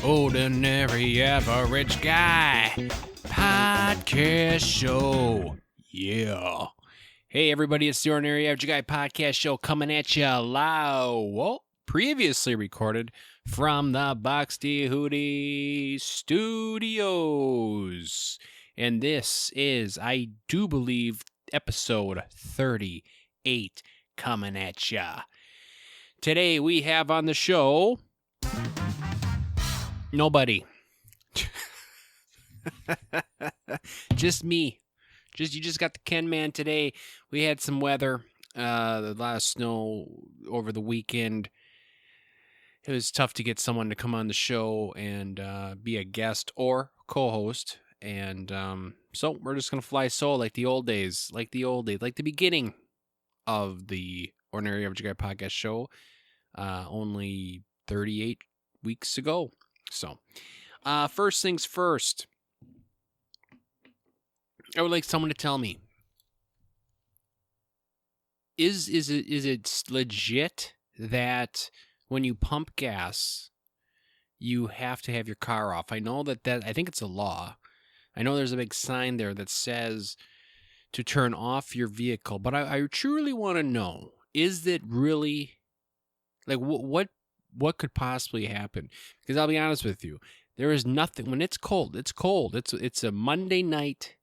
Ordinary Average Guy Podcast Show. Yeah. Hey, everybody, it's the Ordinary Average Guy Podcast Show coming at you live. Well, previously recorded from the Boxty Hootie Studios. And this is, I do believe, episode 38 coming at ya. Today we have on the show nobody. Just me. You just got the Ken man today. We had some weather, a lot of snow over the weekend. It was tough to get someone to come on the show and be a guest or co-host. And so we're just going to fly solo like the old days, like the beginning of the Ordinary Average Guy Podcast Show, only 38 weeks ago. So, first things first, I would like someone to tell me, is it legit that when you pump gas, you have to have your car off? I know that I think it's a law. I know there's a big sign there that says to turn off your vehicle, but I truly want to know, is it really, like, what could possibly happen? Because I'll be honest with you, there is nothing. When it's cold, it's cold. It's a Monday night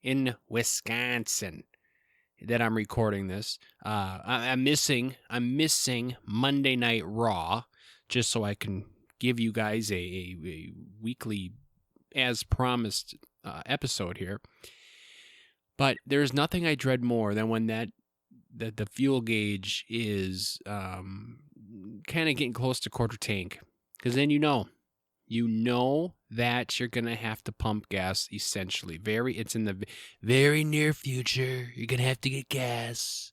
in Wisconsin that I'm recording this. I'm missing Monday Night Raw just so I can give you guys a weekly, as promised, episode here. But there's nothing I dread more than when the fuel gauge is kind of getting close to quarter tank, because then you know that you're gonna have to pump gas. Essentially, it's in the very near future. You're gonna have to get gas,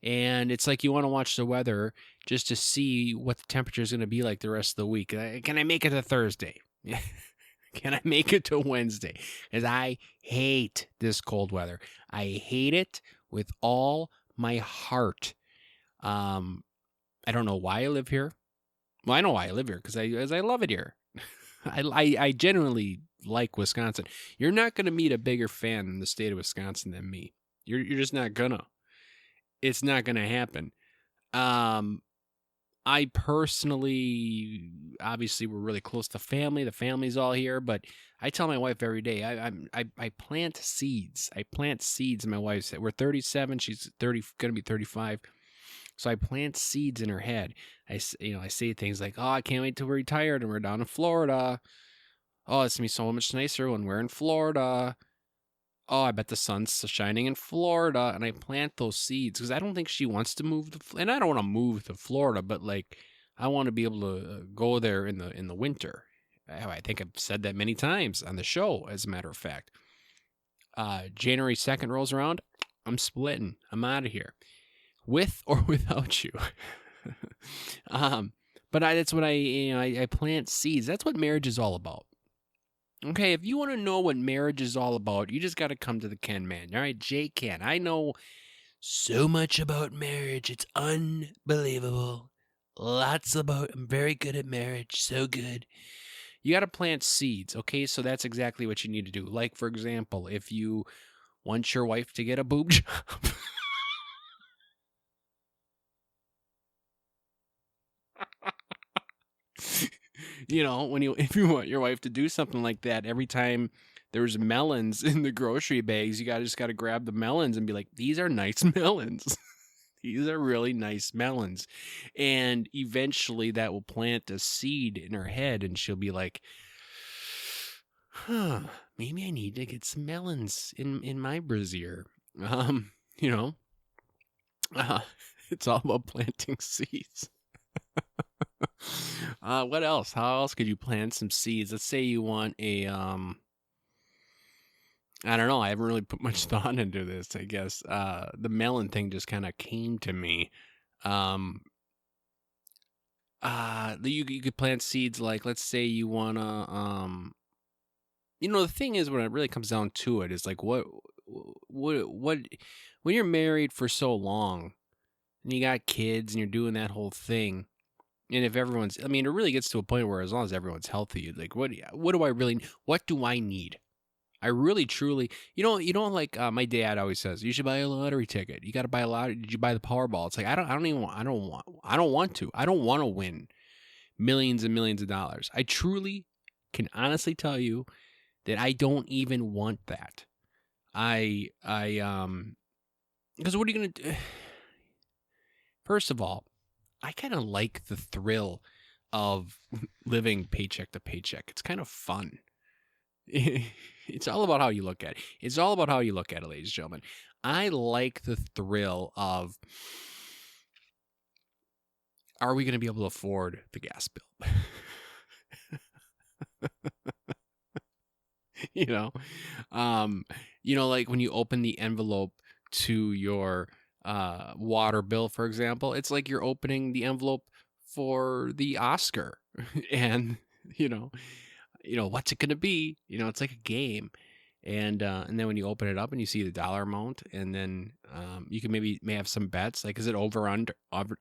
and it's like you want to watch the weather just to see what the temperature is gonna be like the rest of the week. Can I make it to Thursday? Can I make it to Wednesday? Because I hate this cold weather. I hate it with all my heart. I don't know why I live here. Well, I know why I live here, because I love it here. I genuinely like Wisconsin. You're not going to meet a bigger fan in the state of Wisconsin than me. You're just not gonna. It's not going to happen. I personally, obviously, we're really close to family. The family's all here, but I tell my wife every day, I plant seeds. I plant seeds in my wife's head. We're 37. She's going to be 35. So I plant seeds in her head. I say things like, "Oh, I can't wait till we're retired and we're down in Florida. Oh, it's going to be so much nicer when we're in Florida. Oh, I bet the sun's shining in Florida." And I plant those seeds because I don't think she wants to move and I don't want to move to Florida, but like I want to be able to go there in the winter. I think I've said that many times on the show, as a matter of fact. January 2nd rolls around, I'm splitting. I'm out of here. With or without you. But that's what I plant seeds. That's what marriage is all about. Okay, if you want to know what marriage is all about, you just got to come to the Ken man. All right, J-Kenn. I know so much about marriage. It's unbelievable. I'm very good at marriage. So good. You got to plant seeds, okay? So that's exactly what you need to do. Like, for example, if you want your wife to get a boob job... if you want your wife to do something like that, every time there's melons in the grocery bags, you just got to grab the melons and be like, "These are nice melons." These are really nice melons. And eventually that will plant a seed in her head and she'll be like, maybe I need to get some melons in my brassiere. It's all about planting seeds. What else? How else could you plant some seeds? Let's say you want a, I don't know. I haven't really put much thought into this, I guess. The melon thing just kind of came to me. You could plant seeds like, let's say you want to, the thing is, when it really comes down to it, is like, what, when you're married for so long and you got kids and you're doing that whole thing, And if everyone's, I mean, it really gets to a point where as long as everyone's healthy, like what do I really, what do I need? I really, truly, like my dad always says, you should buy a lottery ticket. You got to buy a lottery. Did you buy the Powerball? It's like, I don't want to. I don't want to win millions and millions of dollars. I truly can honestly tell you that I don't even want that. Because what are you going to do? First of all, I kind of like the thrill of living paycheck to paycheck. It's kind of fun. It's all about how you look at it. It's all about how you look at it, ladies and gentlemen. I like the thrill of, are we going to be able to afford the gas bill? Like when you open the envelope to your water bill, for example, it's like you're opening the envelope for the Oscar, and what's it gonna be? It's like a game, and then when you open it up and you see the dollar amount, and then you can may have some bets, like, is it over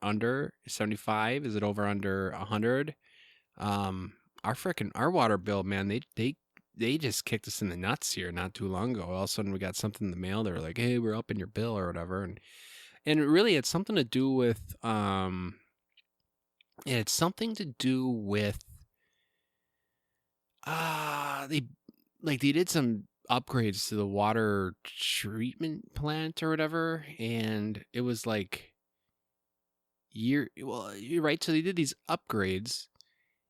under 75? Is it over under 100? Our water bill, man, they just kicked us in the nuts here not too long ago. All of a sudden we got something in the mail. They were like, hey, we're up in your bill or whatever. And really it's something to do with they did some upgrades to the water treatment plant or whatever, and it was like you're right. So they did these upgrades,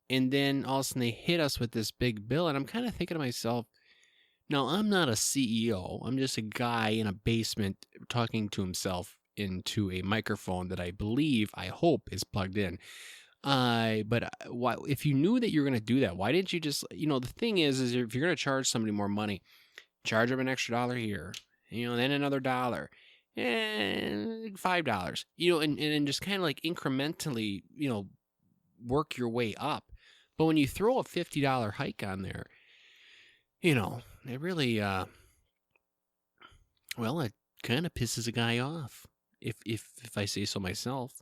and then all of a sudden they hit us with this big bill, and I'm kind of thinking to myself, no, I'm not a CEO. I'm just a guy in a basement talking to himself into a microphone that I hope is plugged in. But why, if you knew that you're going to do that, why didn't you just, the thing is if you're going to charge somebody more money, charge them an extra $1 here, then another $1 and $5, and just kind of like incrementally, work your way up. But when you throw a $50 hike on there, it really, it kind of pisses a guy off, if I say so myself.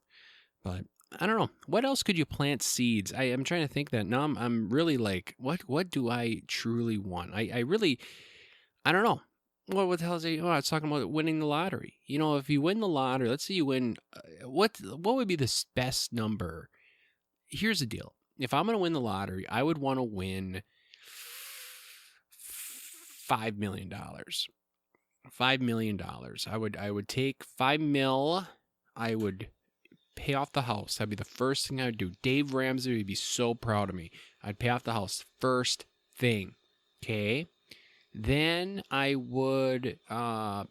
But I don't know. What else could you plant seeds? I'm trying to think that now. I'm really like, what do I truly want? I don't know. What the hell is it? Oh, I was talking about winning the lottery. If you win the lottery, let's say you win, what would be the best number? Here's the deal. If I'm going to win the lottery, I would want to win $5 million. $5 million. I would take $5 million. I would pay off the house. That'd be the first thing I would do. Dave Ramsey would be so proud of me. I'd pay off the house first thing. Okay. Then I would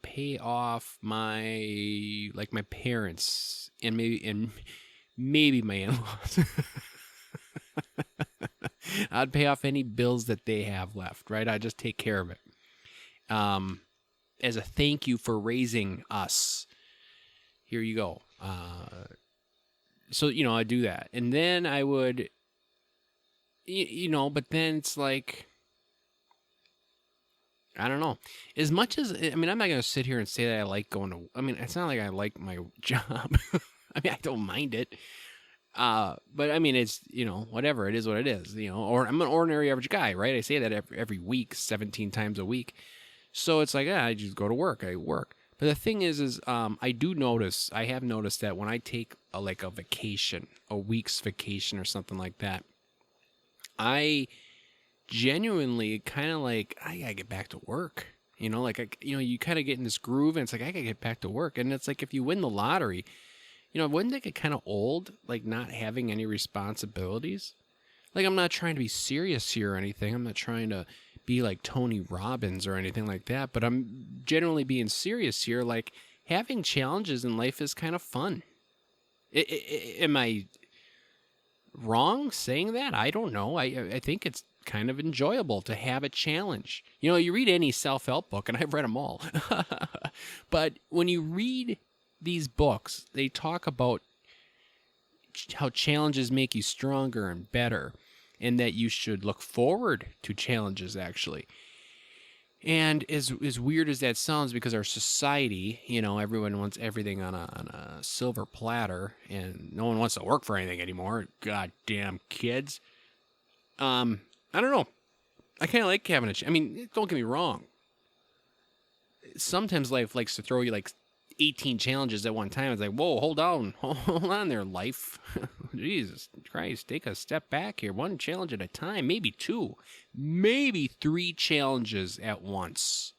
pay off my parents and maybe my in-laws. I'd pay off any bills that they have left, right? I'd just take care of it. As a thank you for raising us. Here you go. So, I do that. And then I would, but then it's like, I don't know. As much as, I'm not going to sit here and say that I like going to, it's not like I like my job. I don't mind it. But it's, whatever, it is what it is, or I'm an ordinary average guy, right? I say that every week, 17 times a week. So it's like, I just go to work, I work. But the thing is I have noticed that when I take a vacation, a week's vacation or something like that, I genuinely kind of like, I gotta get back to work. You kind of get in this groove and it's like, I gotta get back to work. And it's like, if you win the lottery, wouldn't that get kind of old, like not having any responsibilities? Like, I'm not trying to be serious here or anything. I'm not trying to be like Tony Robbins or anything like that, but I'm generally being serious here. Like, having challenges in life is kind of fun. Am I wrong saying that? I don't know. I think it's kind of enjoyable to have a challenge. You read any self-help book, and I've read them all. But when you read these books, they talk about how challenges make you stronger and better, and that you should look forward to challenges, actually. And as weird as that sounds, because our society, everyone wants everything on a silver platter, and no one wants to work for anything anymore. Goddamn kids. I don't know. I kind of like having a. I mean, don't get me wrong. Sometimes life likes to throw you like 18 challenges at one time. It's like, whoa, hold on there, life. Jesus Christ, take a step back here. One challenge at a time, maybe two, maybe three challenges at once.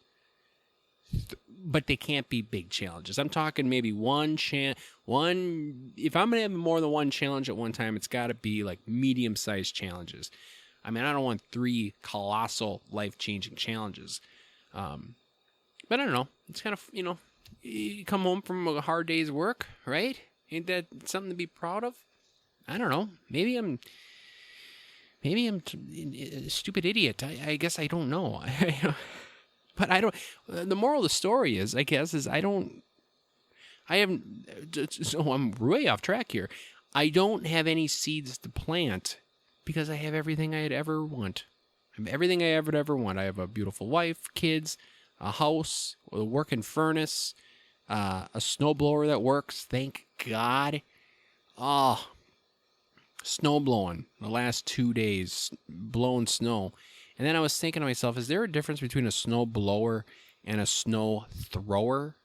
But they can't be big challenges. I'm talking maybe one. If I'm gonna have more than one challenge at one time, it's got to be like medium-sized challenges. I mean, I don't want three colossal, life-changing challenges. But I don't know. It's kind of, you come home from a hard day's work, right? Ain't that something to be proud of? I don't know. Maybe I'm a stupid idiot. I guess I don't know. But I don't. The moral of the story is, I guess, is I haven't. So I'm way off track here. I don't have any seeds to plant because I have everything I'd ever want. I have everything I ever want. I have a beautiful wife, kids, a house, a working furnace, a snowblower that works. Thank God. Oh, snow blowing the last 2 days, blowing snow. And then I was thinking to myself, is there a difference between a snow blower and a snow thrower?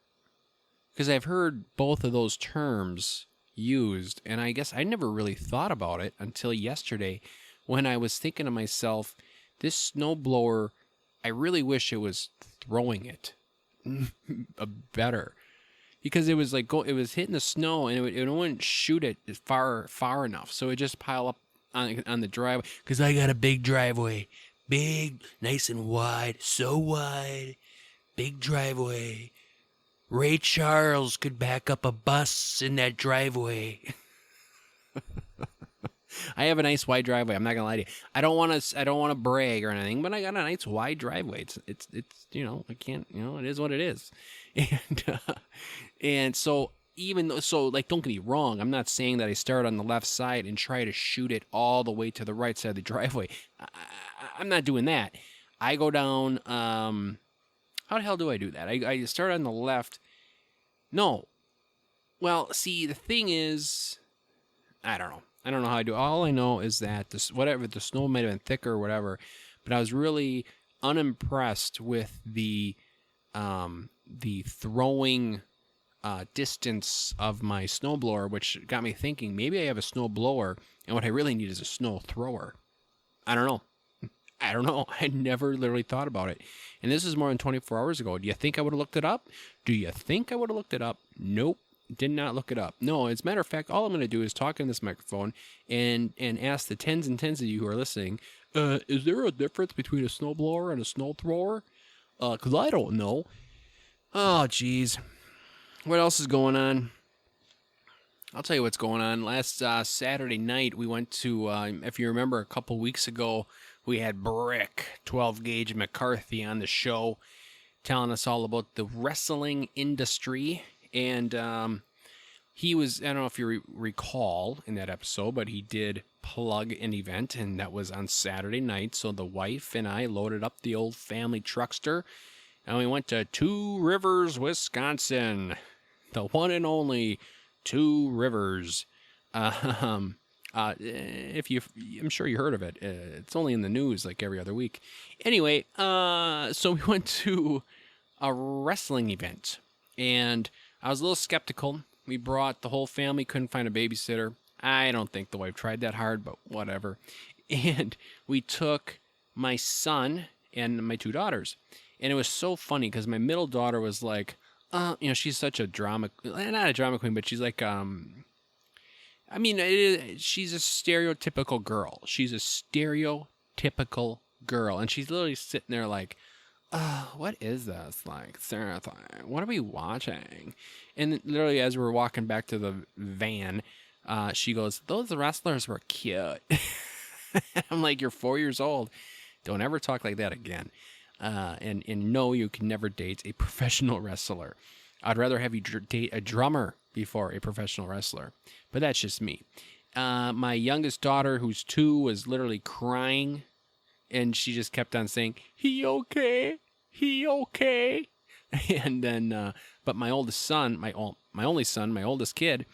Because I've heard both of those terms used, and I guess I never really thought about it until yesterday when I was thinking to myself, this snow blower, I really wish it was throwing it better. Because it was like it was hitting the snow and it wouldn't shoot it far enough, so it just pile up on the driveway. Because I got a big driveway, big, nice and wide, so wide, big driveway. Ray Charles could back up a bus in that driveway. I have a nice wide driveway. I'm not gonna lie to you. I don't want to brag or anything, but I got a nice wide driveway. It's I can't, it is what it is. And so like, don't get me wrong. I'm not saying that I start on the left side and try to shoot it all the way to the right side of the driveway. I'm not doing that. I go down. How the hell do I do that? I start on the left. No. Well, see, the thing is, I don't know. I don't know how I do. All I know is that the snow might have been thicker or whatever, but I was really unimpressed with the throwing distance of my snowblower, which got me thinking maybe I have a snowblower and what I really need is a snow thrower. I don't know. I never literally thought about it. And this is more than 24 hours ago. Do you think I would have looked it up? Nope. Did not look it up. No, as a matter of fact, all I'm going to do is talk in this microphone and ask the tens and tens of you who are listening, is there a difference between a snowblower and a snow thrower? Because I don't know. Oh, geez. What else is going on? I'll tell you what's going on. Last Saturday night, we went to, if you remember a couple weeks ago, we had Brick, 12 Gauge McCarthy, on the show telling us all about the wrestling industry. And he was, I don't know if you recall in that episode, but he did plug an event, and that was on Saturday night. So the wife and I loaded up the old family truckster, and we went to Two Rivers, Wisconsin. The one and only Two Rivers. I'm sure you heard of it. It's only in the news like every other week. Anyway, so we went to a wrestling event, and I was a little skeptical. We brought the whole family, couldn't find a babysitter. I don't think the wife tried that hard, but whatever. And we took my son and my two daughters. And it was so funny because my middle daughter was like, she's such a not a drama queen, but she's like, she's a stereotypical girl. And she's literally sitting there like, what is this? Like, what are we watching? And literally, as we're walking back to the van, she goes, those wrestlers were cute. I'm like, you're 4 years old. Don't ever talk like that again. And no, you can never date a professional wrestler. I'd rather have you date a drummer before a professional wrestler. But that's just me. My youngest daughter, who's 2, was literally crying. And she just kept on saying, he okay? He okay? And then, but my oldest son, my only son, my oldest kid,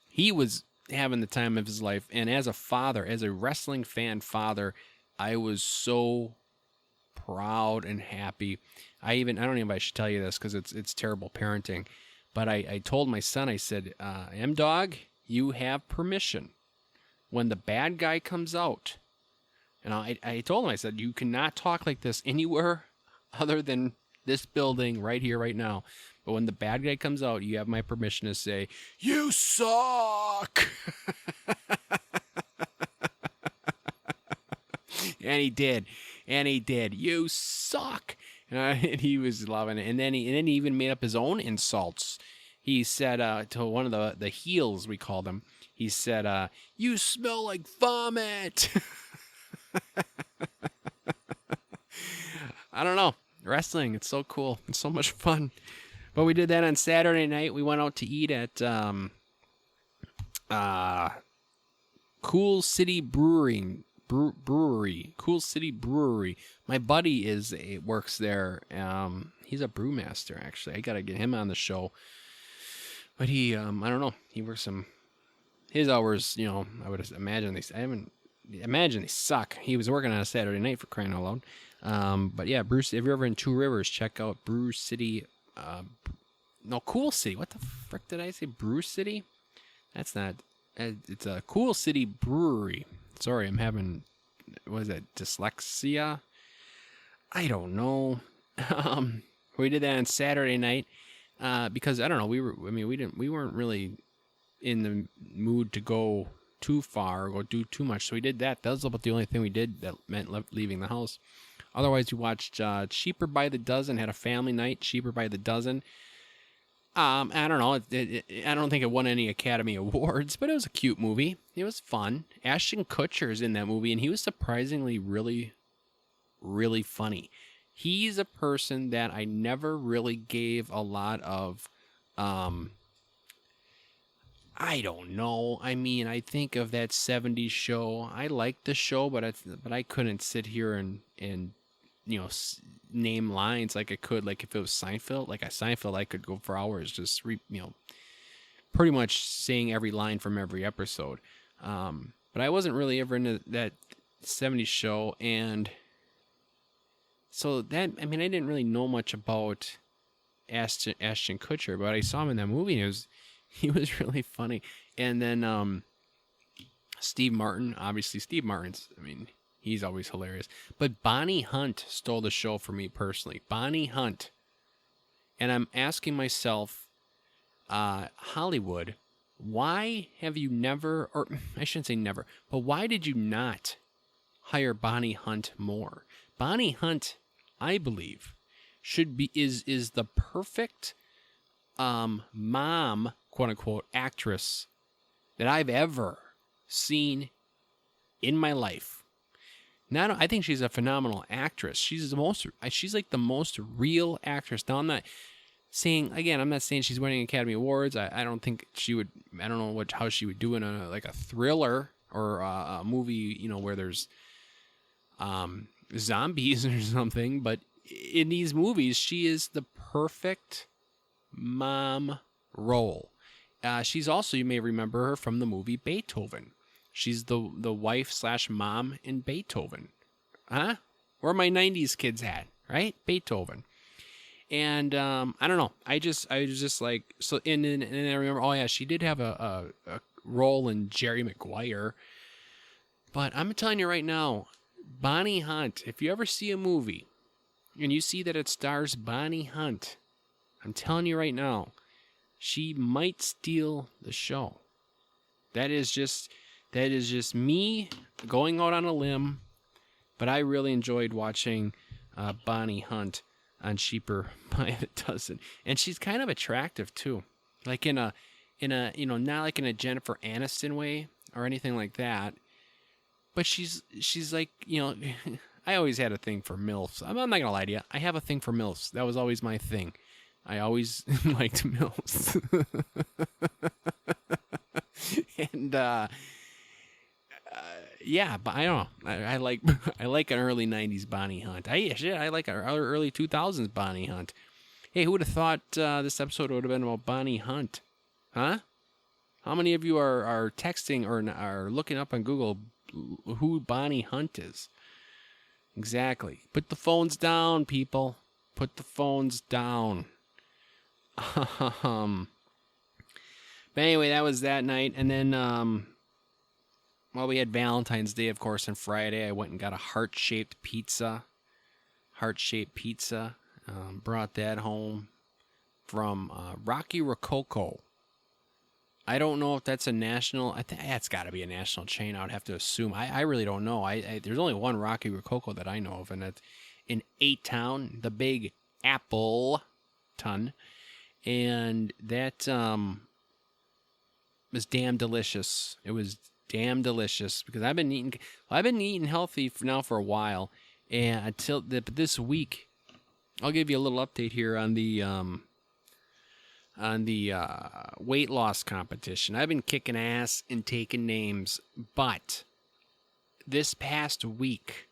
he was having the time of his life. And as a father, as a wrestling fan father, I was so proud and happy. I don't know if I should tell you this because it's terrible parenting, but I told my son, I said, M-Dog, you have permission. When the bad guy comes out, and I told him, I said, you cannot talk like this anywhere other than this building right here, right now. But when the bad guy comes out, you have my permission to say, you suck. And he did. You suck. And he was loving it. And then he even made up his own insults. He said to one of the heels, we called him, he said, you smell like vomit. I don't know. Wrestling, it's so cool. It's so much fun. But we did that on Saturday night. We went out to eat at Cool City Brewery. Cool City Brewery. My buddy works there. He's a brewmaster, actually. I got to get him on the show. But he, I don't know. He works his hours, I would imagine they suck. He was working on a Saturday night, for crying out loud. But yeah, Bruce, if you're ever in Two Rivers, check out Brew City. Cool City. What the frick did I say? Brew City? That's not. It's a Cool City Brewery. Sorry, I'm having, what is that, dyslexia? I don't know. We did that on Saturday night because I don't know. We weren't really in the mood to go too far or go do too much, so we did that. That was about the only thing we did that meant leaving the house. Otherwise, we watched Cheaper by the Dozen. Had a family night. Cheaper by the Dozen. I don't know. I don't think it won any Academy Awards, but it was a cute movie. It was fun. Ashton Kutcher's in that movie, and he was surprisingly really, really funny. He's a person that I never really gave a lot of, I don't know. I mean, I think of that 70s show. I liked the show, but I couldn't sit here and name lines like I could, like if it was Seinfeld. Like a Seinfeld, I could go for hours just pretty much saying every line from every episode. But I wasn't really ever into that 70s show, and so that, I didn't really know much about Ashton Kutcher, but I saw him in that movie, and he was really funny. And then Steve Martin, obviously Steve Martin's, he's always hilarious. But Bonnie Hunt stole the show for me personally. Bonnie Hunt. And I'm asking myself, Hollywood, why have you never, or I shouldn't say never, but why did you not hire Bonnie Hunt more? Bonnie Hunt, I believe, is the perfect mom, quote unquote, actress that I've ever seen in my life. I think she's a phenomenal actress. She's like the most real actress. Now, I'm not saying she's winning Academy Awards. I don't think she would. I don't know how she would do in a thriller or a movie, where there's zombies or something. But in these movies, she is the perfect mom role. She's also, you may remember her from the movie Beethoven. She's the wife/mom in Beethoven. Huh? Where are my 90s kids at? Right? Beethoven. And I don't know. I was just like, so, and I remember, oh yeah, she did have a role in Jerry Maguire. But I'm telling you right now, Bonnie Hunt, if you ever see a movie and you see that it stars Bonnie Hunt, I'm telling you right now, she might steal the show. That is just me going out on a limb, but I really enjoyed watching Bonnie Hunt on Cheaper by the Dozen, and she's kind of attractive too, like in a not like in a Jennifer Aniston way or anything like that, but she's like, I always had a thing for MILFs. I'm not gonna lie to you, I have a thing for MILFs. That was always my thing. I always liked MILFs. And yeah, but I don't know. I like I like an early '90s Bonnie Hunt. I like an early 2000s Bonnie Hunt. Hey, who would have thought this episode would have been about Bonnie Hunt? Huh? How many of you are texting or are looking up on Google who Bonnie Hunt is? Exactly. Put the phones down, people. Put the phones down. But anyway, that was that night. And then, well, we had Valentine's Day, of course, on Friday. I went and got a heart-shaped pizza. Brought that home from Rocky Rococo. I don't know if that's a national. I think that's got to be a national chain. I would have to assume. I really don't know. There's only one Rocky Rococo that I know of, and that's in 8-Town, the Big Apple ton, and that was damn delicious. It was damn delicious because I've been eating healthy for a while, and but this week, I'll give you a little update here on the weight loss competition. I've been kicking ass and taking names, but this past week,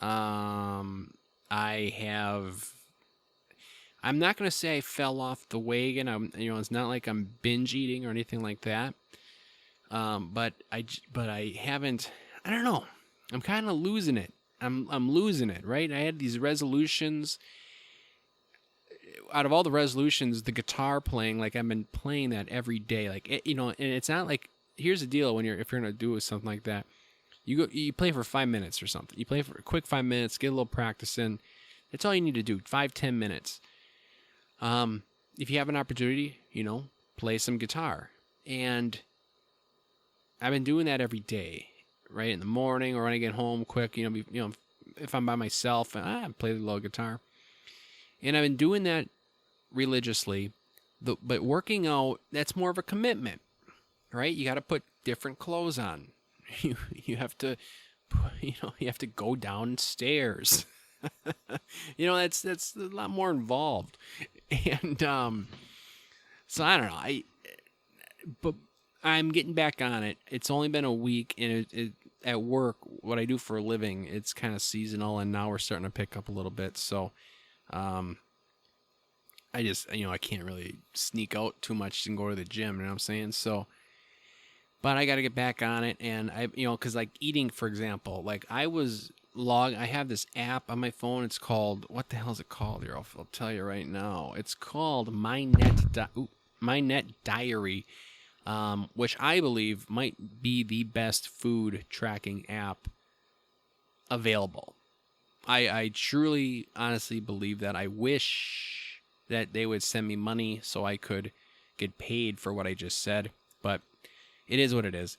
I'm not going to say I fell off the wagon. It's not like I'm binge eating or anything like that. But I haven't, I don't know. I'm kind of losing it. I'm losing it, right? I had these resolutions. Out of all the resolutions, the guitar playing, like I've been playing that every day, and it's not like, here's the deal if you're going to do something like that, you play for 5 minutes or something. You play for a quick 5 minutes, get a little practice in. That's all you need to do, 5-10 minutes. If you have an opportunity, play some guitar. And I've been doing that every day, right? In the morning or when I get home quick, if I'm by myself, I play the little guitar. And I've been doing that religiously, but working out, that's more of a commitment, right? You got to put different clothes on. You have to, you have to go downstairs. That's a lot more involved. And so I don't know. But I'm getting back on it. It's only been a week, and at work, what I do for a living, it's kind of seasonal, and now we're starting to pick up a little bit. So, I just, I can't really sneak out too much and go to the gym. You know what I'm saying? So, but I got to get back on it, and because like eating, for example, like I have this app on my phone. It's called, what the hell is it called here? I'll tell you right now. It's called My Net Diary, which I believe might be the best food tracking app available. I truly, honestly believe that. I wish that they would send me money so I could get paid for what I just said, but it is what it is.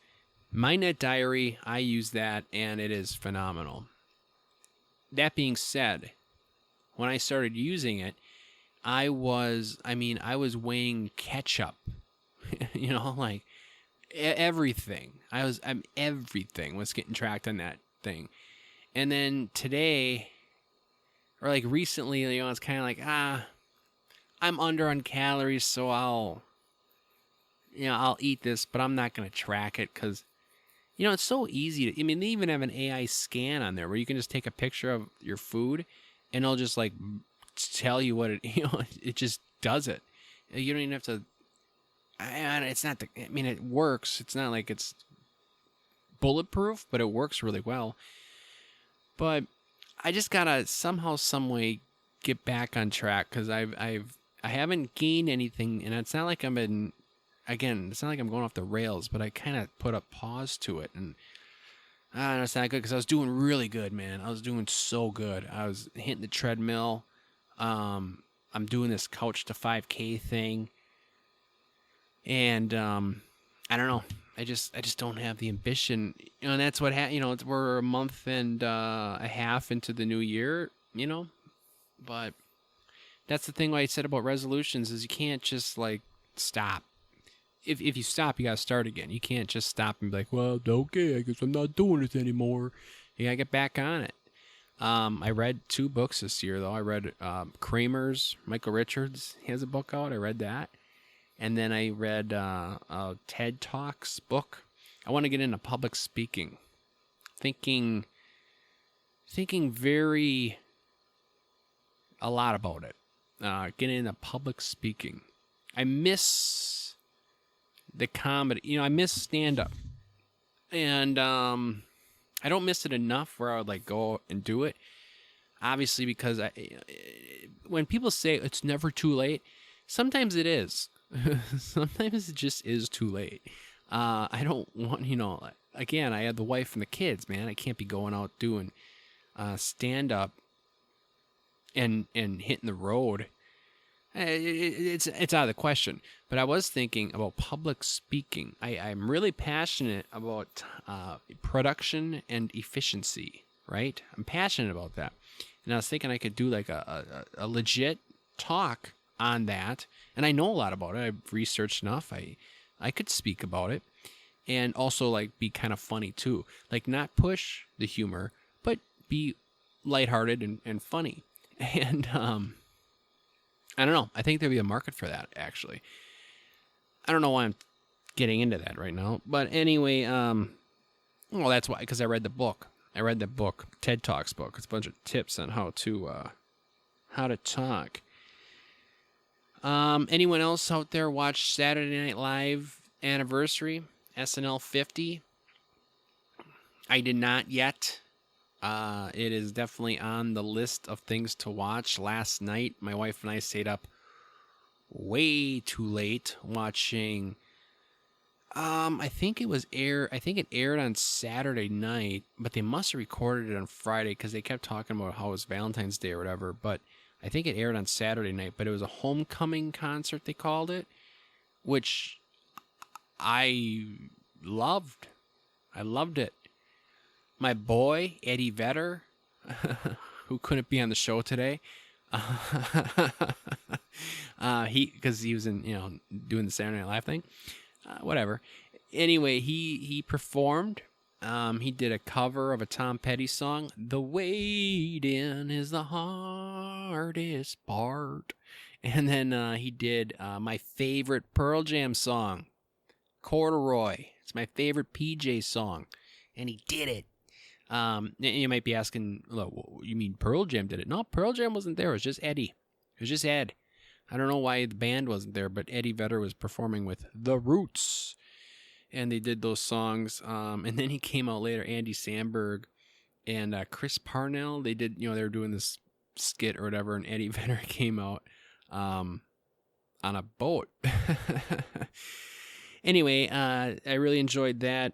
My Net Diary, I use that, and it is phenomenal. That being said, when I started using it, I was weighing ketchup, like everything. Everything was getting tracked on that thing. And then today, or like recently, it's kind of like, I'm under on calories, so I'll eat this, but I'm not going to track it because, it's so easy they even have an AI scan on there where you can just take a picture of your food and it'll just like tell you what it, it just does it. You don't even have to, it's not, it works. It's not like it's bulletproof, but it works really well. But I just gotta somehow, some way get back on track because I haven't gained anything, and it's not like it's not like I'm going off the rails, but I kind of put a pause to it, and it's not good because I was doing really good, man. I was doing so good. I was hitting the treadmill. I'm doing this couch to 5K thing, and I don't know. I just don't have the ambition, and that's what we're a month and a half into the new year, but that's the thing why I said about resolutions is you can't just like stop. If you stop, you gotta start again. You can't just stop and be like, well, okay, I guess I'm not doing this anymore. You gotta get back on it. I read 2 books this year though. I read Kramer's, Michael Richards. He has a book out. I read that. And then I read a TED Talks book I want to get into public speaking. Thinking very a lot about it. Getting into public speaking. I miss the comedy. I miss stand-up. And I don't miss it enough where I would like go and do it. Obviously, because when people say it's never too late, sometimes it is. Sometimes it just is too late. I don't want, again, I had the wife and the kids, man. I can't be going out doing stand-up and hitting the road. It's out of the question. But I was thinking about public speaking. I'm really passionate about production and efficiency, right? I'm passionate about that. And I was thinking I could do like a legit talk on that. And I know a lot about it. I've researched enough. I could speak about it. And also like be kind of funny too. Like not push the humor, but be lighthearted and funny. And I don't know. I think there'd be a market for that, actually. I don't know why I'm getting into that right now. But anyway, well, that's why, because I read the book. I read the book, TED Talks book. It's a bunch of tips on how to talk. Anyone else out there watch Saturday Night Live Anniversary, SNL 50? I did not yet. It is definitely on the list of things to watch. Last night, my wife and I stayed up way too late watching. I think it aired on Saturday night, but they must have recorded it on Friday because they kept talking about how it was Valentine's Day or whatever. But I think it aired on Saturday night, but it was a homecoming concert, they called it, which I loved. I loved it. My boy, Eddie Vedder, who couldn't be on the show today, because he was in, doing the Saturday Night Live thing, whatever. Anyway, he performed. He did a cover of a Tom Petty song. The waiting is the hardest part. And then he did my favorite Pearl Jam song, Corduroy. It's my favorite PJ song, and he did it. You might be asking, you mean Pearl Jam did it? No, Pearl Jam wasn't there. It was just Eddie. It was just Ed. I don't know why the band wasn't there, but Eddie Vedder was performing with The Roots. And they did those songs. And then he came out later, Andy Samberg and Chris Parnell. They did, they were doing this skit or whatever, and Eddie Vedder came out on a boat. Anyway, I really enjoyed that.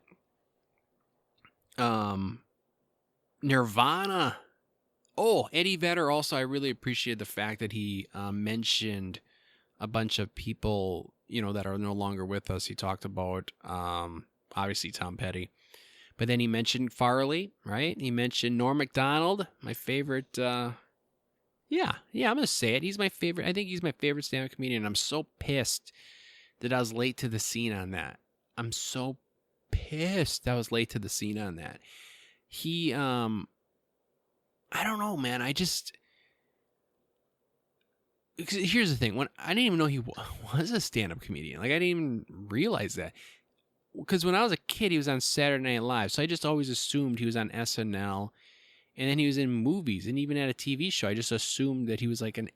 Nirvana. Oh, Eddie Vedder also, I really appreciated the fact that he mentioned a bunch of people, that are no longer with us. He talked about, obviously, Tom Petty. But then he mentioned Farley, right? He mentioned Norm Macdonald, my favorite. Yeah, I'm going to say it. He's my favorite. I think he's my favorite stand-up comedian. I'm so pissed that I was late to the scene on that. I'm so pissed I was late to the scene on that. He, I don't know, man. Here's the thing. When I didn't even know he was a stand-up comedian. Like, I didn't even realize that. Because when I was a kid, he was on Saturday Night Live. So I just always assumed he was on SNL. And then he was in movies and even at a TV show. I just assumed that he was like an,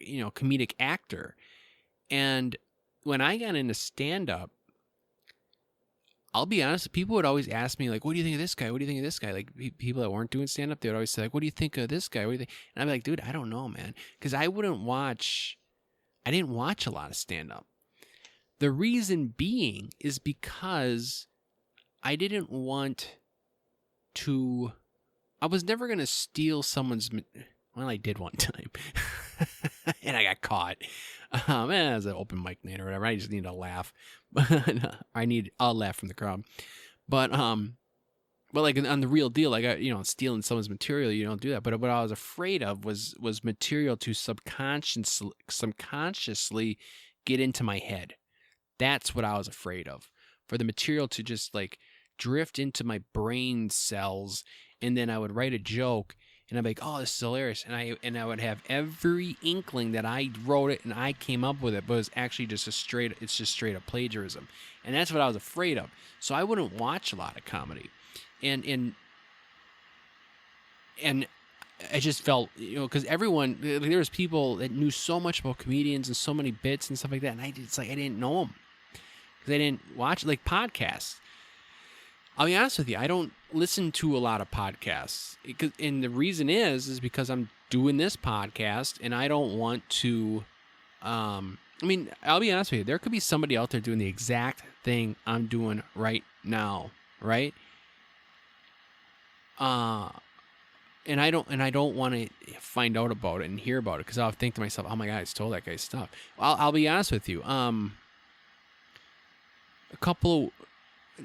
comedic actor. And when I got into stand-up, I'll be honest, people would always ask me, like, what do you think of this guy? What do you think of this guy? Like, people that weren't doing stand-up, they would always say, like, what do you think of this guy? What do you think? And I'd be like, dude, I don't know, man. Because I didn't watch a lot of stand-up. The reason being is because I didn't want to, I was never going to steal someone's, well, I did one time. And I got caught. And it was an open mic night or whatever. I just need a laugh. I need a laugh from the crowd. But like on the real deal, like, stealing someone's material, you don't do that. But what I was afraid of was material to subconsciously get into my head. That's what I was afraid of. For the material to just like drift into my brain cells, and then I would write a joke, and I'm like, oh, this is hilarious, and I would have every inkling that I wrote it and I came up with it, but it's actually just straight up plagiarism, and that's what I was afraid of. So I wouldn't watch a lot of comedy, and I just felt, because everyone, there was people that knew so much about comedians and so many bits and stuff like that, and I didn't know them because I didn't watch like podcasts. I'll be honest with you, I don't listen to a lot of podcasts, and the reason is because I'm doing this podcast, and I don't want to. I mean, I'll be honest with you, there could be somebody out there doing the exact thing I'm doing right now, right? And I don't want to find out about it and hear about it, because I'll think to myself, "Oh my God, I stole that guy's stuff." Well, I'll be honest with you.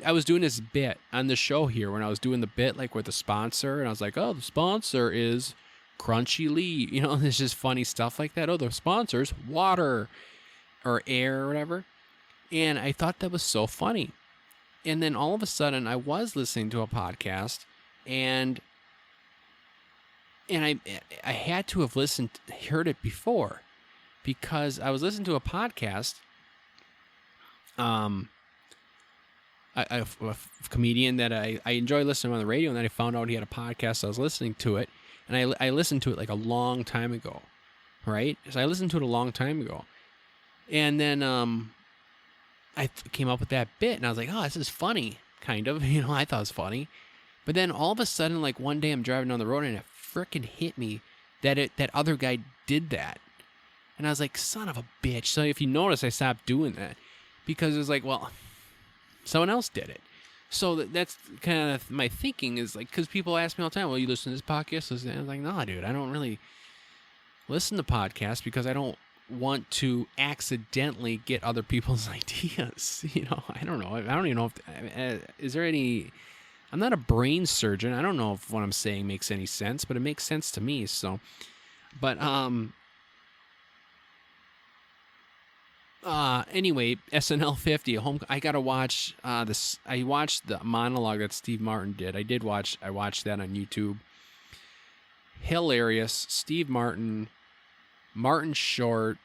I was doing this bit on the show here when I was doing the bit like with the sponsor, and I was like, "Oh, the sponsor is Crunchy Lee." There's just funny stuff like that. Oh, the sponsor's water or air or whatever, and I thought that was so funny. And then all of a sudden, I was listening to a podcast, and I had to have heard it before, because I was listening to a podcast, a comedian that I enjoy listening to on the radio, and then I found out he had a podcast, so I was listening to it, and I listened to it like a long time ago, right? So I listened to it a long time ago, and then I came up with that bit, and I was like, oh, this is funny, kind of, I thought it was funny, but then all of a sudden, like one day I'm driving down the road, and it freaking hit me that other guy did that, and I was like, son of a bitch. So if you notice, I stopped doing that, because it was like, well, someone else did it. So that's kind of my thinking, is like, because people ask me all the time, well, you listen to this podcast? And I was like, no, dude, I don't really listen to podcasts, because I don't want to accidentally get other people's ideas. I don't know. I don't even know if is there any. I'm not a brain surgeon. I don't know if what I'm saying makes any sense, but it makes sense to me. So, but anyway, SNL 50 I gotta watch this. I watched the monologue that Steve Martin did. I watched that on YouTube. Hilarious. Steve Martin, Martin Short,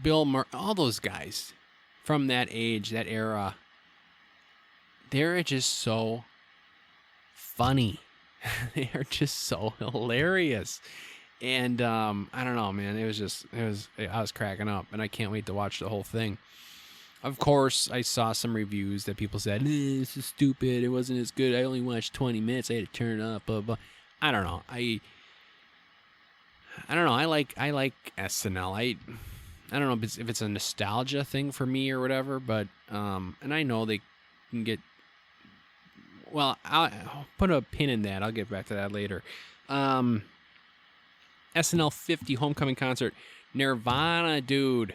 Bill Murray, all those guys from that age, that era. They're just so funny. They are just so hilarious. And I don't know, man. I was cracking up, and I can't wait to watch the whole thing. Of course, I saw some reviews that people said, this is stupid. It wasn't as good. I only watched 20 minutes. I had to turn it up. Blah, blah. I don't know. I don't know. I like SNL. I don't know if it's a nostalgia thing for me or whatever, but and I know they can get. Well, I'll put a pin in that. I'll get back to that later. SNL 50 homecoming concert. Nirvana, dude.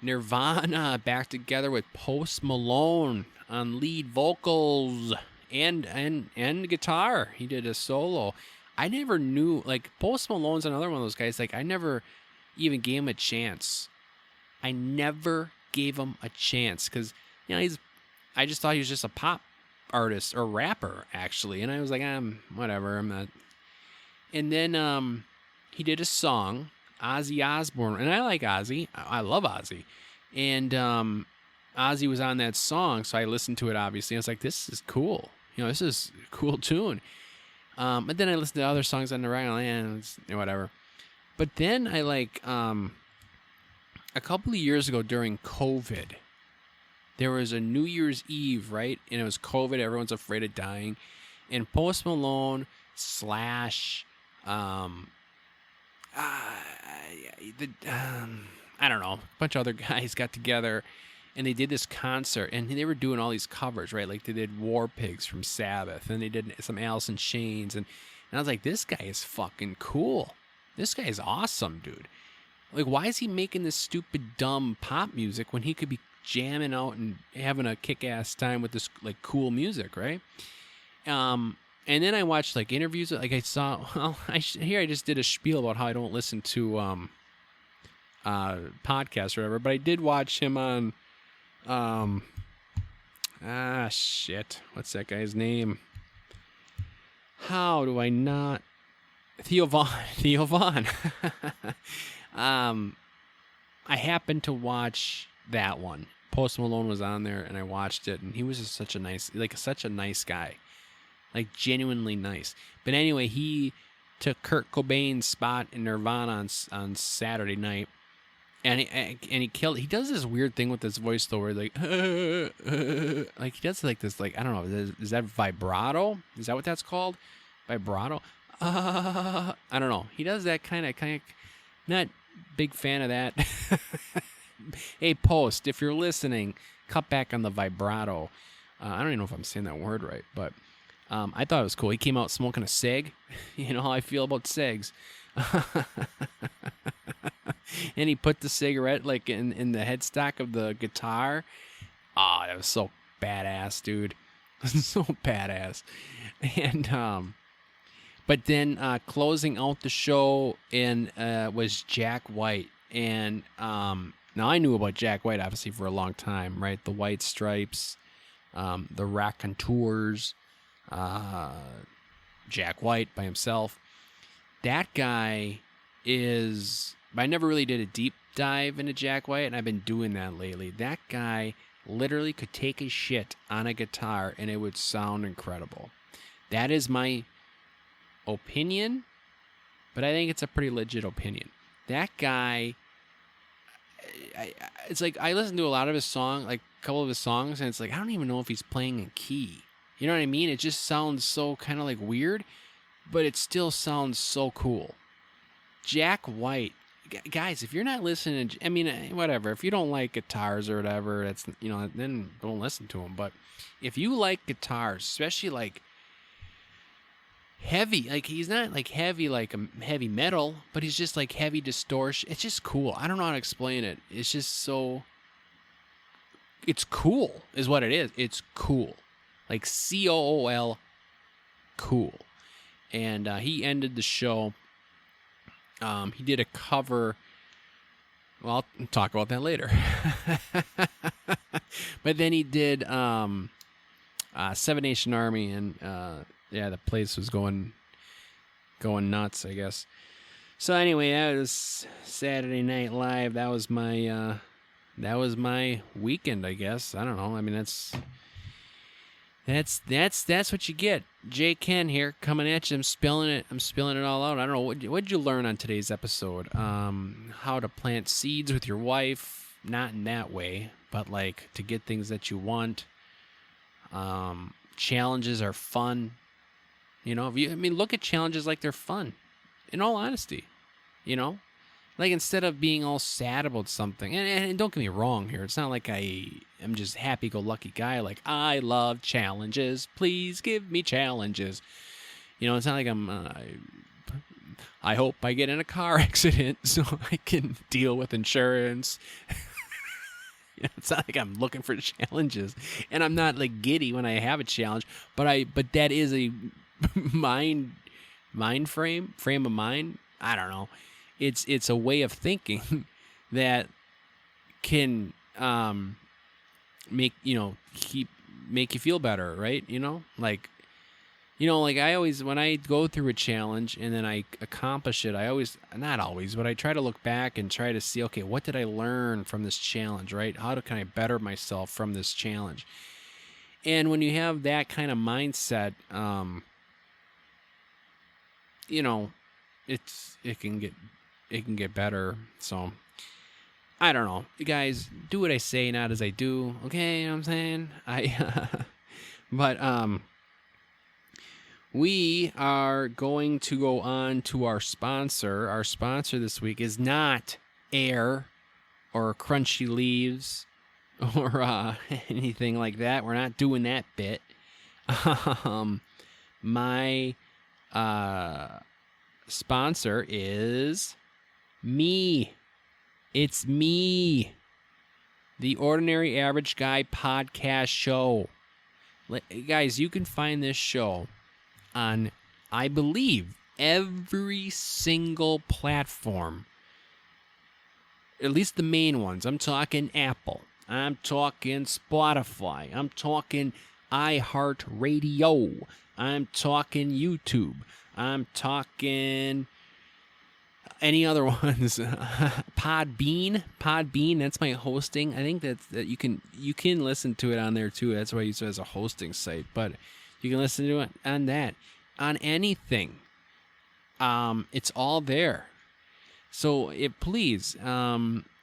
Nirvana back together with Post Malone on lead vocals and guitar. He did a solo. I never knew, like, Post Malone's another one of those guys, like, I never even gave him a chance. I never gave him a chance, because, I just thought he was just a pop artist or rapper, actually, and I was like, whatever, I'm not. And then he did a song, Ozzy Osbourne, and I like Ozzy. I love Ozzy, and Ozzy was on that song, so I listened to it, obviously. I was like, this is cool. This is a cool tune. But then I listened to other songs on the radio, and whatever. But then I a couple of years ago during COVID, there was a New Year's Eve, right? And it was COVID. Everyone's afraid of dying. And Post Malone / I don't know, a bunch of other guys got together, and they did this concert, and they were doing all these covers, right? Like they did War Pigs from Sabbath, and they did some Alice in Chains, and I was like, this guy is fucking cool. This guy is awesome, dude. Like, why is he making this stupid, dumb pop music when he could be jamming out and having a kick-ass time with this, like, cool music, right? And then I watched, like, interviews. Like, I saw, well, I just did a spiel about how I don't listen to podcasts or whatever, but I did watch him on, shit. What's that guy's name? How do I not Theo Vaughn. Theo Vaughn. I happened to watch that one. Post Malone was on there, and I watched it, and he was just such a nice guy, like genuinely nice. But anyway, he took Kurt Cobain's spot in Nirvana on Saturday night, and he killed. He does this weird thing with his voice though, where like he does like this, like I don't know, is that vibrato? Is that what that's called? Vibrato? I don't know. He does that kind of not big fan of that. Hey, Post, if you're listening, cut back on the vibrato. I don't even know if I'm saying that word right, but I thought it was cool. He came out smoking a cig. You know how I feel about cigs. And he put the cigarette like in the headstock of the guitar. Oh, that was so badass, dude. So badass. And but then closing out the show was Jack White. And now I knew about Jack White obviously for a long time, right? The White Stripes, the Raconteurs, Jack White by himself. That guy is... I never really did a deep dive into Jack White, and I've been doing that lately. That guy literally could take a shit on a guitar, and it would sound incredible. That is my opinion, but I think it's a pretty legit opinion. That guy... it's like I listen to a lot of his songs, like a couple of his songs, and it's like I don't even know if he's playing a key. You know what I mean? It just sounds so kind of like weird, but it still sounds so cool. Jack White, guys, if you're not listening, I mean, whatever. If you don't like guitars or whatever, that's then don't listen to him. But if you like guitars, especially like heavy, like he's not like heavy like a heavy metal, but he's just like heavy distortion. It's just cool. I don't know how to explain it. It's just so... it's cool is what it is. It's cool. Like COOL, cool. And he ended the show. He did a cover. Well, I'll talk about that later. But then he did Seven Nation Army, and the place was going nuts, I guess. So anyway, that was Saturday Night Live. That was my weekend, I guess. I don't know. I mean, that's what you get. J-Kenn here, coming at you. I'm spilling it all out. I don't know. What'd you learn on today's episode? How to plant seeds with your wife. Not in that way, but like to get things that you want. Challenges are fun. Look at challenges like they're fun. In all honesty, like instead of being all sad about something, and don't get me wrong here, it's not like I am just happy-go-lucky guy. Like I love challenges. Please give me challenges. It's not like I hope I get in a car accident so I can deal with insurance. It's not like I'm looking for challenges, and I'm not like giddy when I have a challenge. But that is a frame of mind. I don't know. It's a way of thinking that can make you feel better, right? Like I always, when I go through a challenge and then I accomplish it, not always, but I try to look back and try to see, okay, what did I learn from this challenge, right? How can I better myself from this challenge? And when you have that kind of mindset, it can get better. So I don't know. You guys, do what I say, not as I do. Okay, you know what I'm saying? But we are going to go on to our sponsor. Our sponsor this week is not Air or Crunchy Leaves or anything like that. We're not doing that bit. My sponsor is me. It's me. The Ordinary Average Guy podcast show. Guys, you can find this show on, I believe, every single platform. At least the main ones. I'm talking Apple. I'm talking Spotify. I'm talking iHeartRadio. I'm talking YouTube. I'm talking any other ones. Podbean, that's my hosting. I think that you can listen to it on there too. That's why I use it as a hosting site, but you can listen to it on that, on anything. It's all there. So please,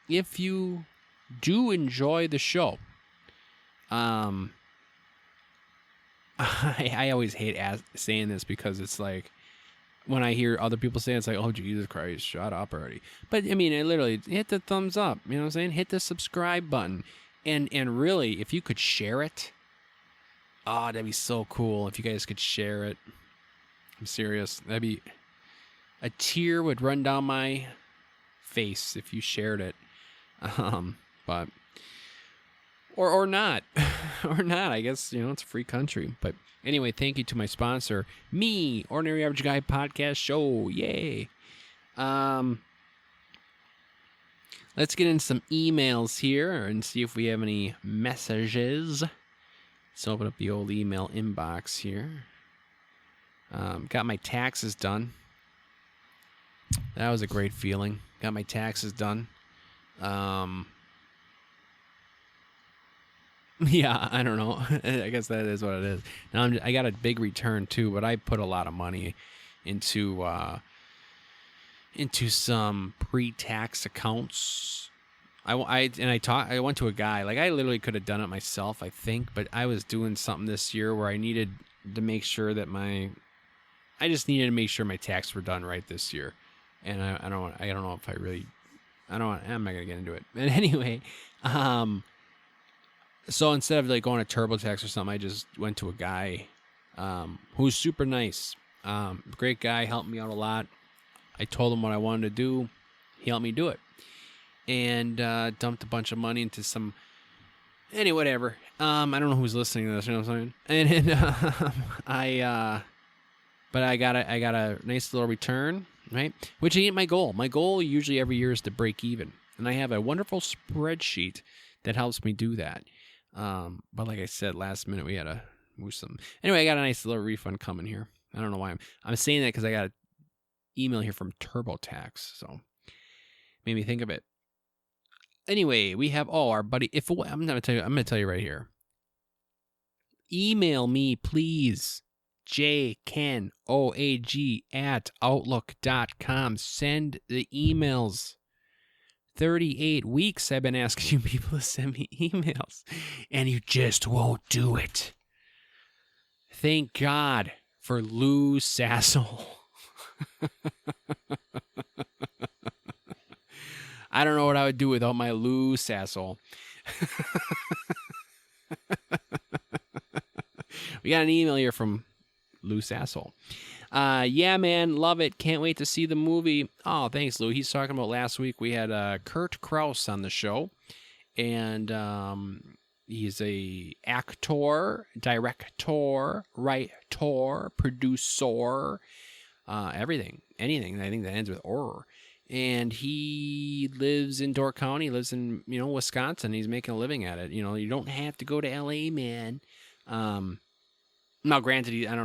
if you do enjoy the show, I always hate saying this because it's like, when I hear other people say it, it's like, oh, Jesus Christ, shut up already. But, I mean, I literally hit the thumbs up. You know what I'm saying? Hit the subscribe button. And really, if you could share it, oh, that'd be so cool if you guys could share it. I'm serious. That'd be... a tear would run down my face if you shared it. But... Or not. Or not. I guess, it's a free country. But... anyway, thank you to my sponsor, me, Ordinary Average Guy Podcast Show. Yay. Let's get in some emails here and see if we have any messages. Let's open up the old email inbox here. Got my taxes done. That was a great feeling. Got my taxes done. Yeah, I don't know. I guess that is what it is. Now I got a big return too, but I put a lot of money into some pre-tax accounts. I went to a guy. Like, I literally could have done it myself, I think, but I was doing something this year where I needed to make sure that I'm not gonna get into it. But anyway, so instead of like going to TurboTax or something, I just went to a guy who's super nice. Great guy, helped me out a lot. I told him what I wanted to do. He helped me do it. And dumped a bunch of money into some... anyway, whatever. I don't know who's listening to this, you know what I'm saying? And but I got a nice little return, right? Which ain't my goal. My goal usually every year is to break even. And I have a wonderful spreadsheet that helps me do that. But like I said, last minute we had to move some. Anyway, I got a nice little refund coming here. I don't know why I'm saying that, because I got an email here from TurboTax, so made me think of it. Anyway, we have our buddy. I'm gonna tell you right here. Email me, please. J-Kenn, OAG @outlook.com. Send the emails. 38 weeks I've been asking you people to send me emails, and you just won't do it. Thank God for Lou Sassel. I don't know what I would do without my Lou Sassel. We got an email here from Lou Sassel. Yeah, man, love it. Can't wait to see the movie. Oh, thanks, Lou. He's talking about last week. We had Kurt Krause on the show, and he's a actor, director, writer, producer, everything, anything. I think that ends with "or." And he lives in Door County. He lives in Wisconsin. He's making a living at it. You don't have to go to L.A., man. Now, granted, he's not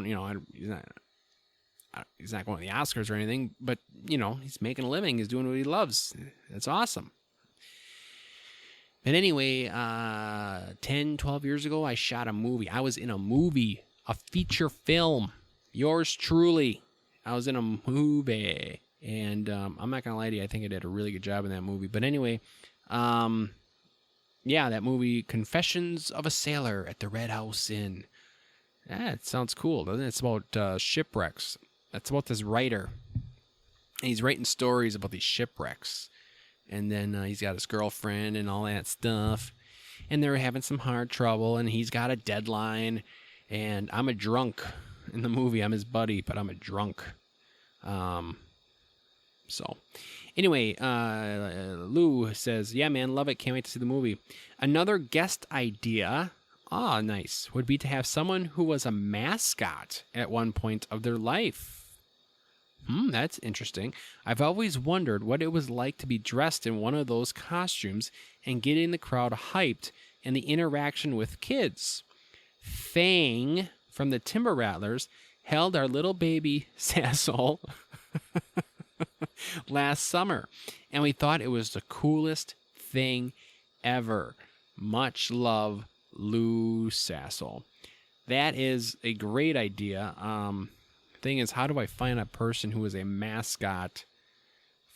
going to the Oscars or anything, but, he's making a living. He's doing what he loves. That's awesome. But anyway, 10, 12 years ago, I shot a movie. I was in a movie, a feature film. Yours truly. I was in a movie. And I'm not going to lie to you, I think I did a really good job in that movie. But anyway, yeah, that movie, Confessions of a Sailor at the Red House Inn. Yeah, it sounds cool, doesn't it? It's about shipwrecks. That's about this writer. And he's writing stories about these shipwrecks. And then he's got his girlfriend and all that stuff. And they're having some hard trouble, and he's got a deadline. And I'm a drunk in the movie. I'm his buddy, but I'm a drunk. So, anyway, Lou says, yeah, man, love it. Can't wait to see the movie. Another guest idea, nice, would be to have someone who was a mascot at one point of their life. That's interesting. I've always wondered what it was like to be dressed in one of those costumes and getting the crowd hyped and the interaction with kids. Fang from the Timber Rattlers held our little baby Sassel last summer, and we thought it was the coolest thing ever. Much love, Lou Sassel. That is a great idea. Thing is, how do I find a person who is a mascot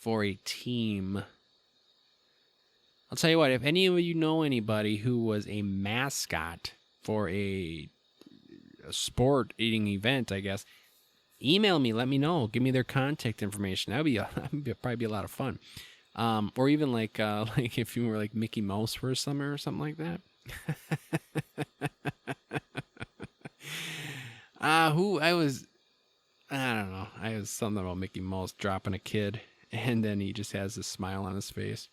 for a team? I'll tell you what, if any of you know anybody who was a mascot for a sport eating event, I guess, email me, let me know, give me their contact information. That'd probably be a lot of fun. Or even like if you were like Mickey Mouse for a summer or something like that. I don't know. I was something about Mickey Mouse dropping a kid, and then he just has this smile on his face.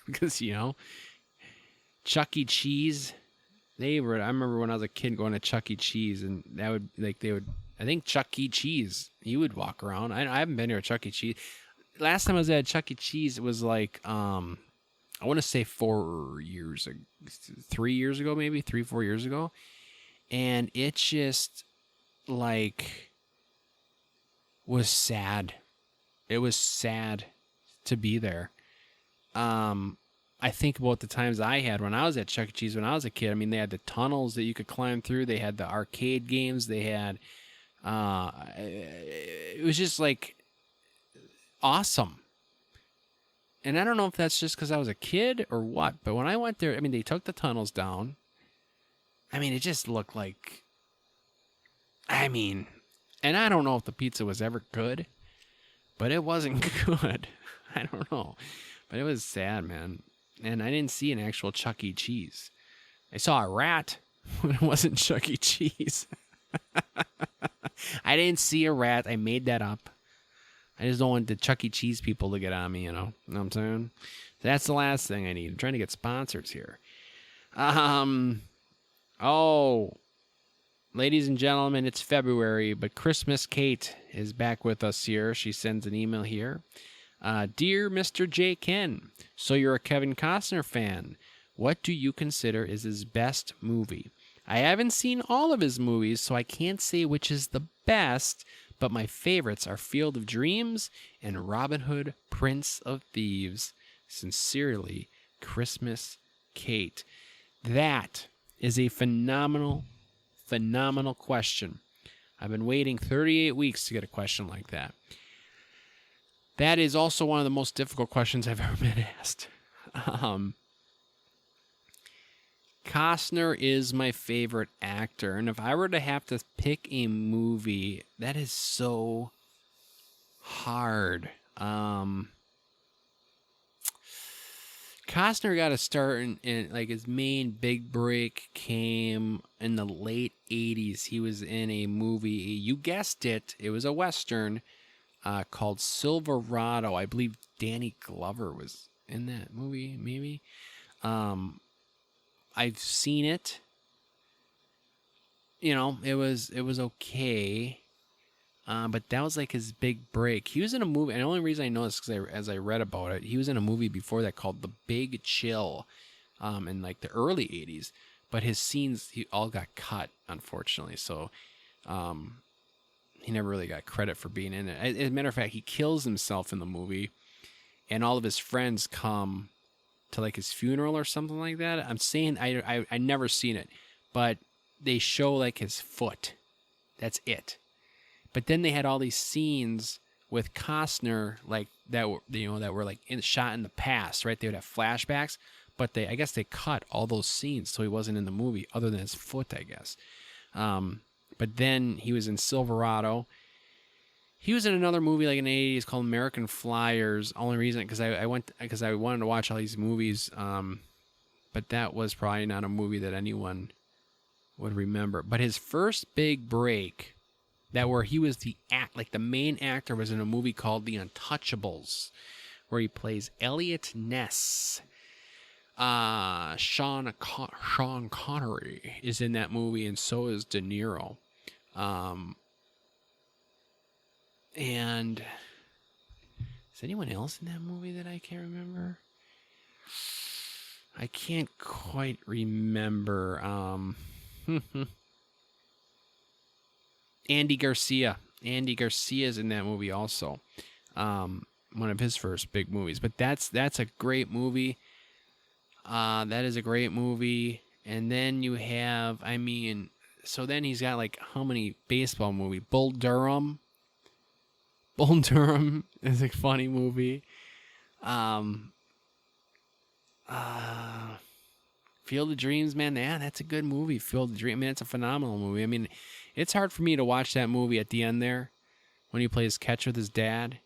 Because, Chuck E. Cheese, I remember when I was a kid going to Chuck E. Cheese, and I think Chuck E. Cheese, he would walk around. I haven't been here at Chuck E. Cheese. Last time I was at Chuck E. Cheese, it was like, I want to say 4 years, 3 years ago, maybe 3-4 years ago. And it just was sad. It was sad to be there. I think about the times I had when I was at Chuck E. Cheese when I was a kid. I mean, they had the tunnels that you could climb through. They had the arcade games. They had, it was just awesome. And I don't know if that's just because I was a kid or what, but when I went there, I mean, they took the tunnels down. I mean, it just looked like, and I don't know if the pizza was ever good, but it wasn't good. I don't know. But it was sad, man. And I didn't see an actual Chuck E. Cheese. I saw a rat, but it wasn't Chuck E. Cheese. I didn't see a rat. I made that up. I just don't want the Chuck E. Cheese people to get on me, you know what I'm saying? That's the last thing I need. I'm trying to get sponsors here. Ladies and gentlemen, it's February, but Christmas Kate is back with us here. She sends an email here. Dear Mr. J-Kenn, so you're a Kevin Costner fan. What do you consider is his best movie? I haven't seen all of his movies, so I can't say which is the best, but my favorites are Field of Dreams and Robin Hood, Prince of Thieves. Sincerely, Christmas Kate. That is a phenomenal question. I've been waiting 38 weeks to get a question like that. That is also one of the most difficult questions I've ever been asked. Costner is my favorite actor, and if I were to have to pick a movie, that is so hard. Costner got to start in his main big break came in the late 80s. He was in a movie, you guessed it, it was a Western called Silverado. I believe Danny Glover was in that movie, maybe. I've seen it. It was okay. But that was his big break. He was in a movie, and the only reason I know this is because as I read about it, he was in a movie before that called The Big Chill, in the early 80s. But his scenes, he all got cut, unfortunately. So, he never really got credit for being in it. As a matter of fact, he kills himself in the movie, and all of his friends come to his funeral or something like that. I'm saying I never seen it, but they show his foot. That's it. But then they had all these scenes with Costner that were shot in the past, right? They would have flashbacks, but I guess they cut all those scenes so he wasn't in the movie other than his foot, I guess. But then he was in Silverado. He was in another movie in the 80s called American Flyers. Only reason because I wanted to watch all these movies, but that was probably not a movie that anyone would remember. But his first big break, that where he was the main actor, was in a movie called The Untouchables, where he plays Elliot Ness. Sean Connery is in that movie, and so is De Niro. And is anyone else in that movie that I can't remember? I can't quite remember. Andy Garcia. Andy Garcia's in that movie also. One of his first big movies. But that's a great movie. That is a great movie. And then you have, so then he's got like how many baseball movies? Bull Durham. Bull Durham is a funny movie. Field of Dreams, man. Yeah, that's a good movie. Field of Dreams. It's a phenomenal movie. It's hard for me to watch that movie at the end there when he plays catch with his dad.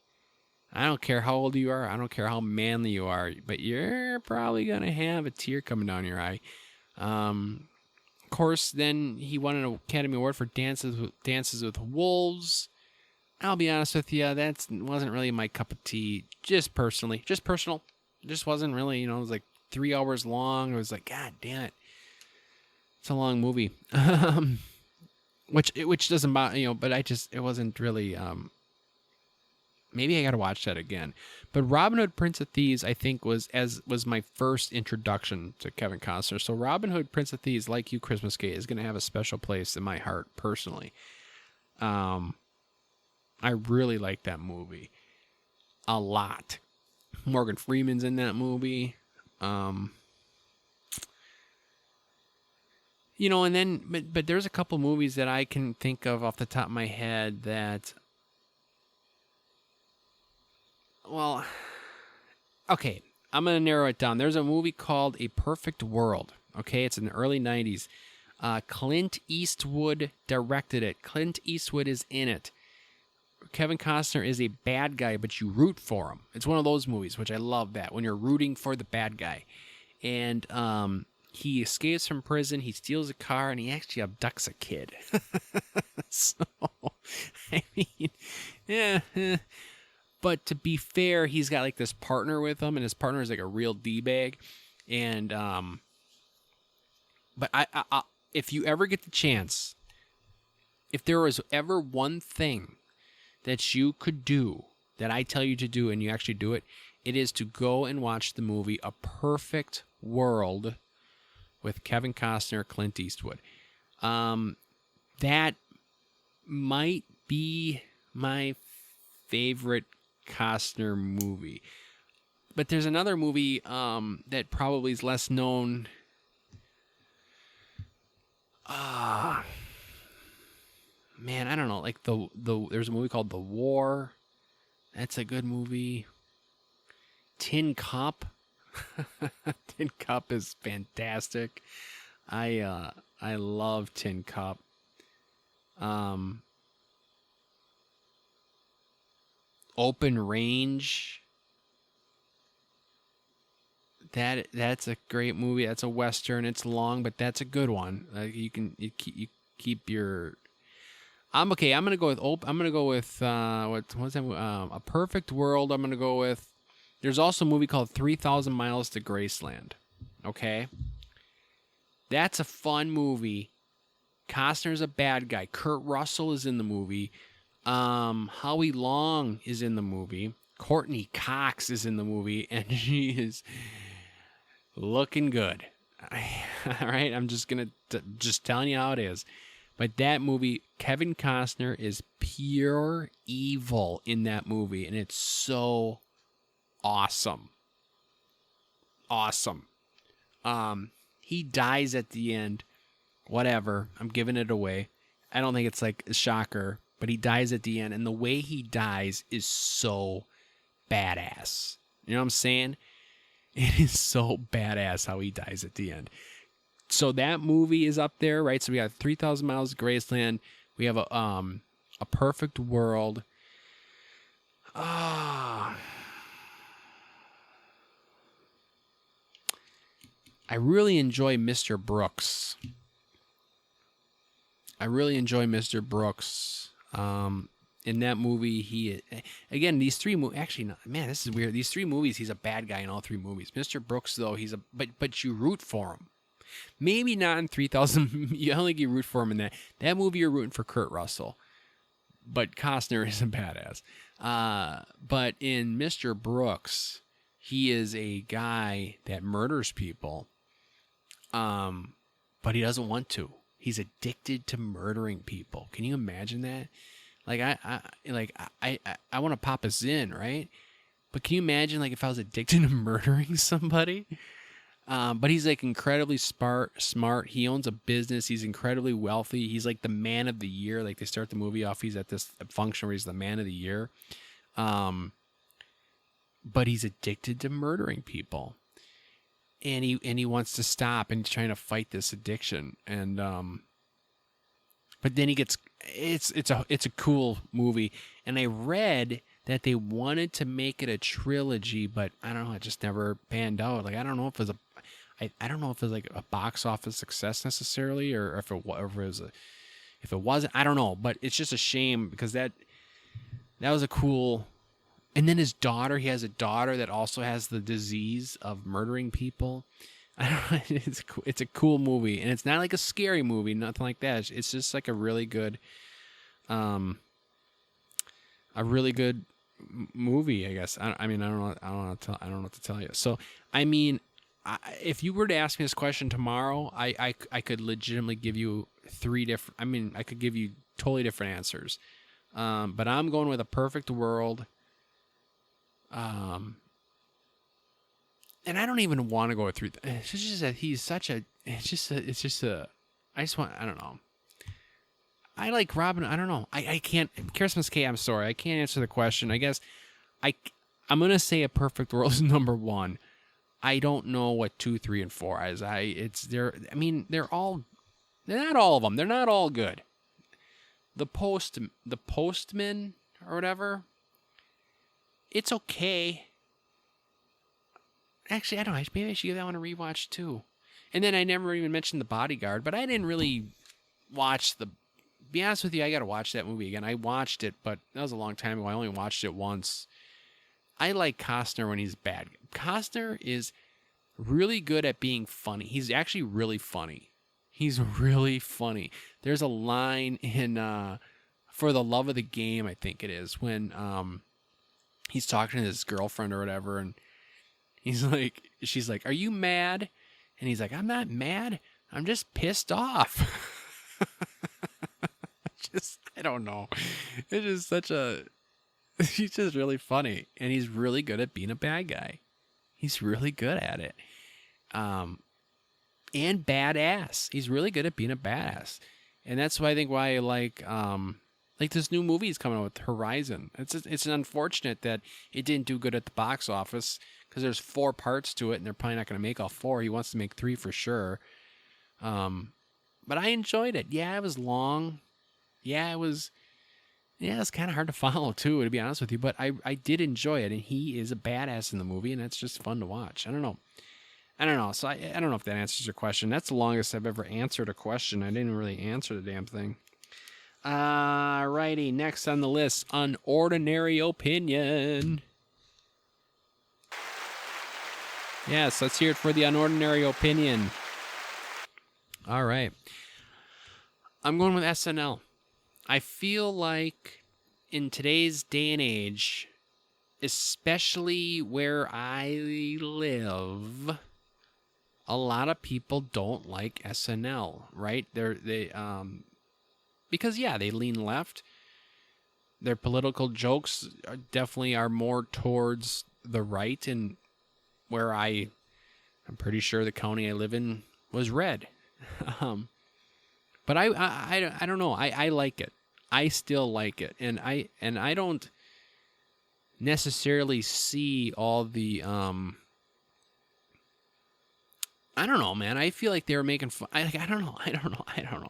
I don't care how old you are. I don't care how manly you are, but you're probably going to have a tear coming down your eye. Of course, then he won an Academy Award for Dances with Wolves. I'll be honest with you, that wasn't really my cup of tea, just personal. Just wasn't really, it was like 3 hours long. It was like, God damn it. It's a long movie. Which doesn't bother, but it wasn't really, maybe I got to watch that again. But Robin Hood, Prince of Thieves, I think was my first introduction to Kevin Costner. So Robin Hood, Prince of Thieves, like you, Christmas Gate, is going to have a special place in my heart personally. I really like that movie a lot. Morgan Freeman's in that movie. And then, but there's a couple movies that I can think of off the top of my head that, well, okay, I'm going to narrow it down. There's a movie called A Perfect World. Okay, it's in the early 90s. Clint Eastwood directed it. Clint Eastwood is in it. Kevin Costner is a bad guy, but you root for him. It's one of those movies, which I love that, when you're rooting for the bad guy. And he escapes from prison, he steals a car, and he actually abducts a kid. So, yeah. But to be fair, he's got like this partner with him, and his partner is like a real D-bag. And, but I if you ever get the chance, if there was ever one thing that you could do, that I tell you to do, and you actually do it, it is to go and watch the movie A Perfect World with Kevin Costner, Clint Eastwood. That might be my favorite Costner movie. But there's another movie that probably is less known. Man, I don't know. Like there's a movie called The War. That's a good movie. Tin Cup. Tin Cup is fantastic. I love Tin Cup. Open Range. That's a great movie. That's a Western. It's long, but that's a good one. You keep your. I'm okay. I'm gonna go with what's that? A Perfect World. I'm gonna go with. There's also a movie called 3,000 Miles to Graceland. Okay, that's a fun movie. Costner's a bad guy. Kurt Russell is in the movie. Howie Long is in the movie. Courtney Cox is in the movie, and she is looking good. All right, I'm just gonna just telling you how it is. But that movie, Kevin Costner is pure evil in that movie, and it's so awesome. Awesome. He dies at the end. Whatever. I'm giving it away. I don't think it's like a shocker, but he dies at the end, and the way he dies is so badass. You know what I'm saying? It is so badass how he dies at the end. So that movie is up there, right? So we got 3,000 Miles to Graceland. We have a Perfect World. I really enjoy Mr. Brooks. In that movie, these three movies. Actually, man, this is weird. These three movies, he's a bad guy in all three movies. Mr. Brooks, though, but you root for him. Maybe not in 3,000. I don't think you root for him in that. That movie, you're rooting for Kurt Russell. But Costner is a badass. But in Mr. Brooks, he is a guy that murders people. But he doesn't want to. He's addicted to murdering people. Can you imagine that? Like I want to pop a Zyn, right? But can you imagine like if I was addicted to murdering somebody? But he's like incredibly smart. He owns a business. He's incredibly wealthy. He's like the man of the year. Like they start the movie off, he's at this function where he's the man of the year. But he's addicted to murdering people, and he wants to stop, and he's trying to fight this addiction. And but then he gets it's a cool movie. And I read that they wanted to make it a trilogy, but I don't know, it just never panned out. Like I don't know if it was I don't know if it was like a box office success necessarily, or if it was if it wasn't, I don't know. But it's just a shame because that was a cool. And then his daughter, he has a daughter that also has the disease of murdering people. I don't know, it's a cool movie, and it's not like a scary movie, nothing like that. It's just like a really good movie, I guess. I mean, I don't know what to tell you. So, I mean, if you were to ask me this question tomorrow, I could legitimately give you three different. I mean, I could give you totally different answers. But I'm going with A Perfect World. And I don't even want to go through. It's just that he's such a. It's just a. I just want. I don't know. I like Robin. I don't know. I can't. Christmas K. I'm sorry. I can't answer the question. I guess I'm gonna say A Perfect World is number one. I don't know what 2, 3, and 4 is. They're not all of them. They're not all good. The Postman or whatever. It's okay. Actually, I don't know. Maybe I should give that one a rewatch too. And then I never even mentioned The Bodyguard, but I didn't really watch be honest with you, I got to watch that movie again. I watched it, but that was a long time ago. I only watched it once. I like Costner when he's bad. Costner is really good at being funny. He's actually really funny. He's really funny. There's a line in For the Love of the Game, I think it is, when he's talking to his girlfriend or whatever, and she's like, "Are you mad?" And he's like, "I'm not mad. I'm just pissed off." I don't know. It's just he's just really funny, and he's really good at being a bad guy. He's really good at it. And badass. He's really good at being a badass. And that's why I like this new movie is coming out with Horizon. It's unfortunate that it didn't do good at the box office because there's 4 parts to it, and they're probably not going to make all 4. He wants to make 3 for sure. But I enjoyed it. Yeah, it was long. Yeah, it was kind of hard to follow too, to be honest with you. But I did enjoy it, and he is a badass in the movie, and that's just fun to watch. I don't know. So I don't know if that answers your question. That's the longest I've ever answered a question. I didn't really answer the damn thing. Alrighty, next on the list, Unordinary Opinion. Yes, let's hear it for the Unordinary Opinion. All right. I'm going with SNL. I feel like in today's day and age, especially where I live, a lot of people don't like SNL, right? Because they lean left. Their political jokes definitely are more towards the right, and where I'm pretty sure the county I live in was red. But I don't know. I like it. I still like it, and I don't necessarily see all the I don't know, man. I feel like they were making fun. I don't know.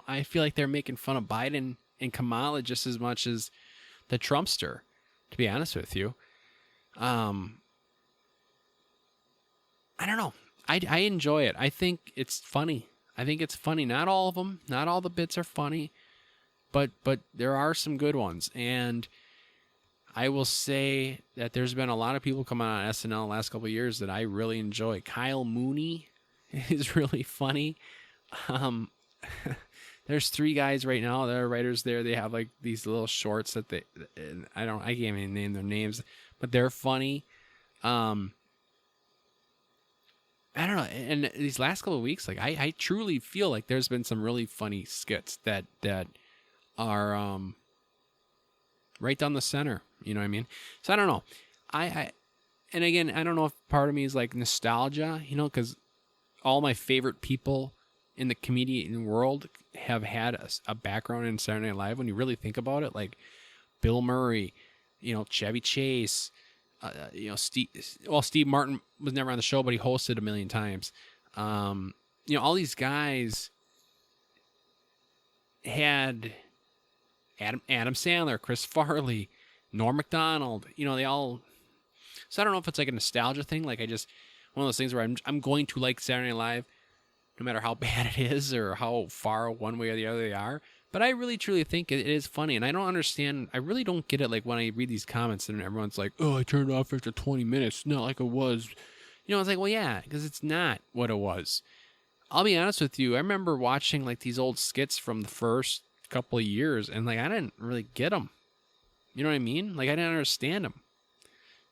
I feel like they're making fun of Biden and Kamala just as much as the Trumpster, to be honest with you. I don't know. I enjoy it. I think it's funny. Not all of them. Not all the bits are funny, but there are some good ones. And I will say that there's been a lot of people come on SNL the last couple of years that I really enjoy. Kyle Mooney is really funny. There's 3 guys right now that are writers there. They have like these little shorts that I can't even name their names, but they're funny. I don't know. And these last couple of weeks, like I truly feel like there's been some really funny skits that are right down the center. You know what I mean? So I don't know. I and again, I don't know if part of me is like nostalgia, you know, because all my favorite people in the comedian world have had a background in Saturday Night Live. When you really think about it, like Bill Murray, you know, Chevy Chase, you know, Steve Martin was never on the show, but he hosted a million times. You know, all these guys had Adam Sandler, Chris Farley, Norm Macdonald. You know, they all. So I don't know if it's like a nostalgia thing. Like I just one of those things where I'm going to like Saturday Night Live, no matter how bad it is or how far one way or the other they are. But I really truly think it is funny, and I don't understand. I really don't get it. Like when I read these comments and everyone's like, "Oh, I turned it off after 20 minutes, not like it was." You know, it's like, well, yeah, because it's not what it was. I'll be honest with you. I remember watching like these old skits from the first couple of years, and like I didn't really get them. You know what I mean? Like I didn't understand them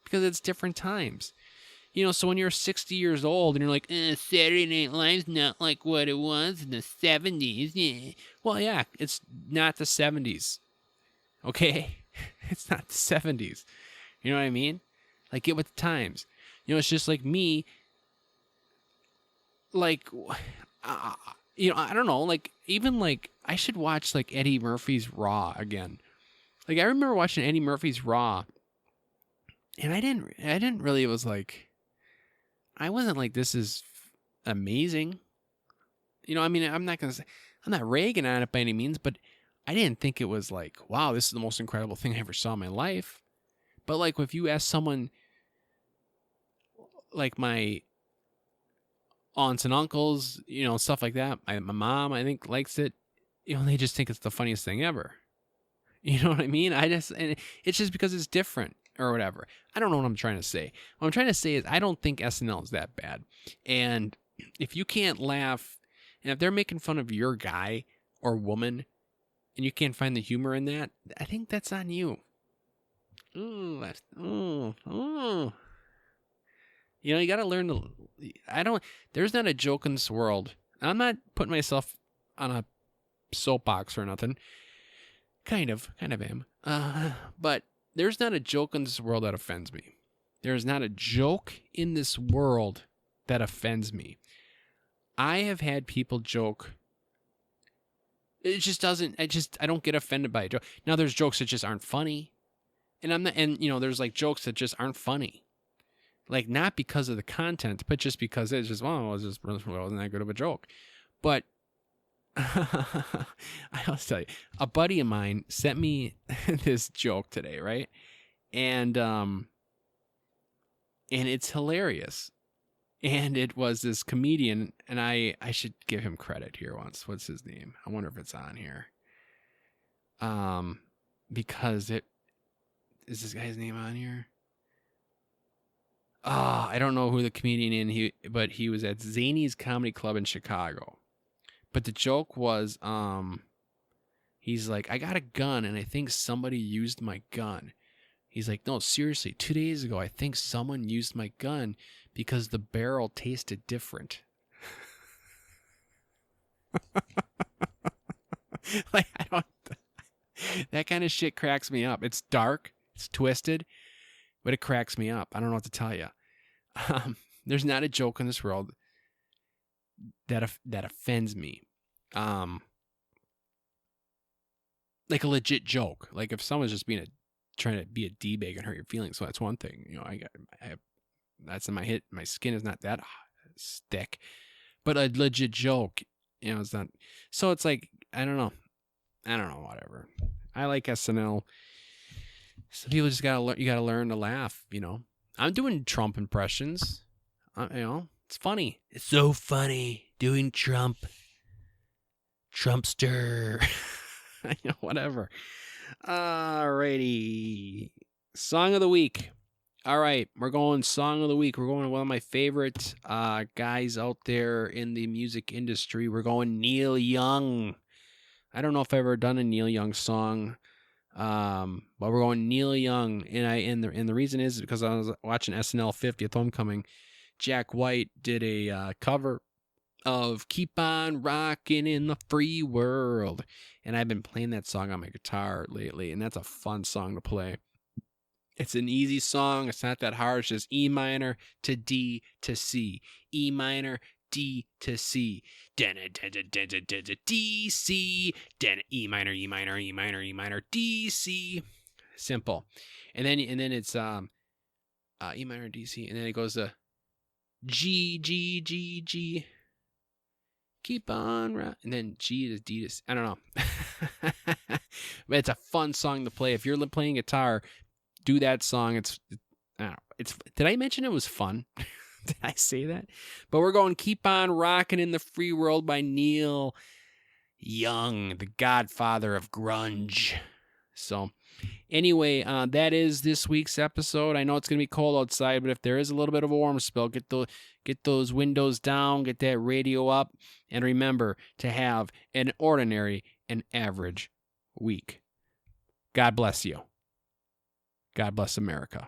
because it's different times. You know, so when you're 60 years old and you're like, Saturday Night Live's not like what it was in the 70s. Yeah. Well, yeah, it's not the 70s. Okay? It's not the 70s. You know what I mean? Like, get with the times. You know, it's just like me. Like, you know, I don't know. Like, even like, I should watch like Eddie Murphy's Raw again. Like, I remember watching Eddie Murphy's Raw. And I didn't really, it was like, I wasn't like, this is amazing. You know, I mean, I'm not ragging on it by any means, but I didn't think it was like, wow, this is the most incredible thing I ever saw in my life. But like, if you ask someone like my aunts and uncles, you know, stuff like that, my mom, I think, likes it, you know, they just think it's the funniest thing ever. You know what I mean? And it's just because it's different. Or whatever. I don't know what I'm trying to say. What I'm trying to say is I don't think SNL is that bad. And if you can't laugh, and if they're making fun of your guy or woman, and you can't find the humor in that, I think that's on you. Ooh. You know, you got to learn to. There's not a joke in this world. I'm not putting myself on a soapbox or nothing. Kind of am. But. There's not a joke in this world that offends me. There is not a joke in this world that offends me. I have had people joke. It just doesn't. I don't get offended by a joke. Now there's jokes that just aren't funny, and you know, there's like jokes that just aren't funny, like not because of the content, but just because it's just wasn't that good of a joke. But I'll tell you, a buddy of mine sent me this joke today, right? And it's hilarious. And it was this comedian, and I should give him credit here once. What's his name? I wonder if it's on here. Because is this guy's name on here? I don't know who the comedian is, but he was at Zany's Comedy Club in Chicago. But the joke was, he's like, I got a gun, and I think somebody used my gun. He's like, no, seriously, 2 days ago, I think someone used my gun because the barrel tasted different. Like, that kind of shit cracks me up. It's dark, it's twisted, but it cracks me up. I don't know what to tell you. There's not a joke in this world that offends me. Like a legit joke. Like if someone's just trying to be a D-bag and hurt your feelings, so that's one thing. You know, I have that's in my hit. My skin is not that thick, but a legit joke, you know, it's not. So it's like I don't know, whatever. I like SNL. Some people just you gotta learn to laugh. You know, I'm doing Trump impressions. You know, it's funny. It's so funny doing Trumpster. You know, whatever. Alrighty. Song of the week. All right, we're going song of the week. We're going to one of my favorite guys out there in the music industry. We're going Neil Young. I don't know if I've ever done a Neil Young song, but we're going Neil Young, and the reason is because I was watching SNL 50th Homecoming Jack White did a cover of Keep On Rockin' in the Free World. And I've been playing that song on my guitar lately, and that's a fun song to play. It's an easy song. It's not that hard. It's just E minor to D to C. E minor, D to C. D, C. E minor, E minor, E minor, E minor, D, C. Simple. And then it's E minor, D, C. And then it goes to G, G, G, G. Keep on, and then G to D to, I don't know. But it's a fun song to play. If you're playing guitar, do that song. I don't know. Did I mention it was fun? Did I say that? But we're going Keep On Rockin' in the Free World by Neil Young, the godfather of grunge. So anyway, that is this week's episode. I know it's going to be cold outside, but if there is a little bit of a warm spell, get those windows down, get that radio up, and remember to have an ordinary and average week. God bless you. God bless America.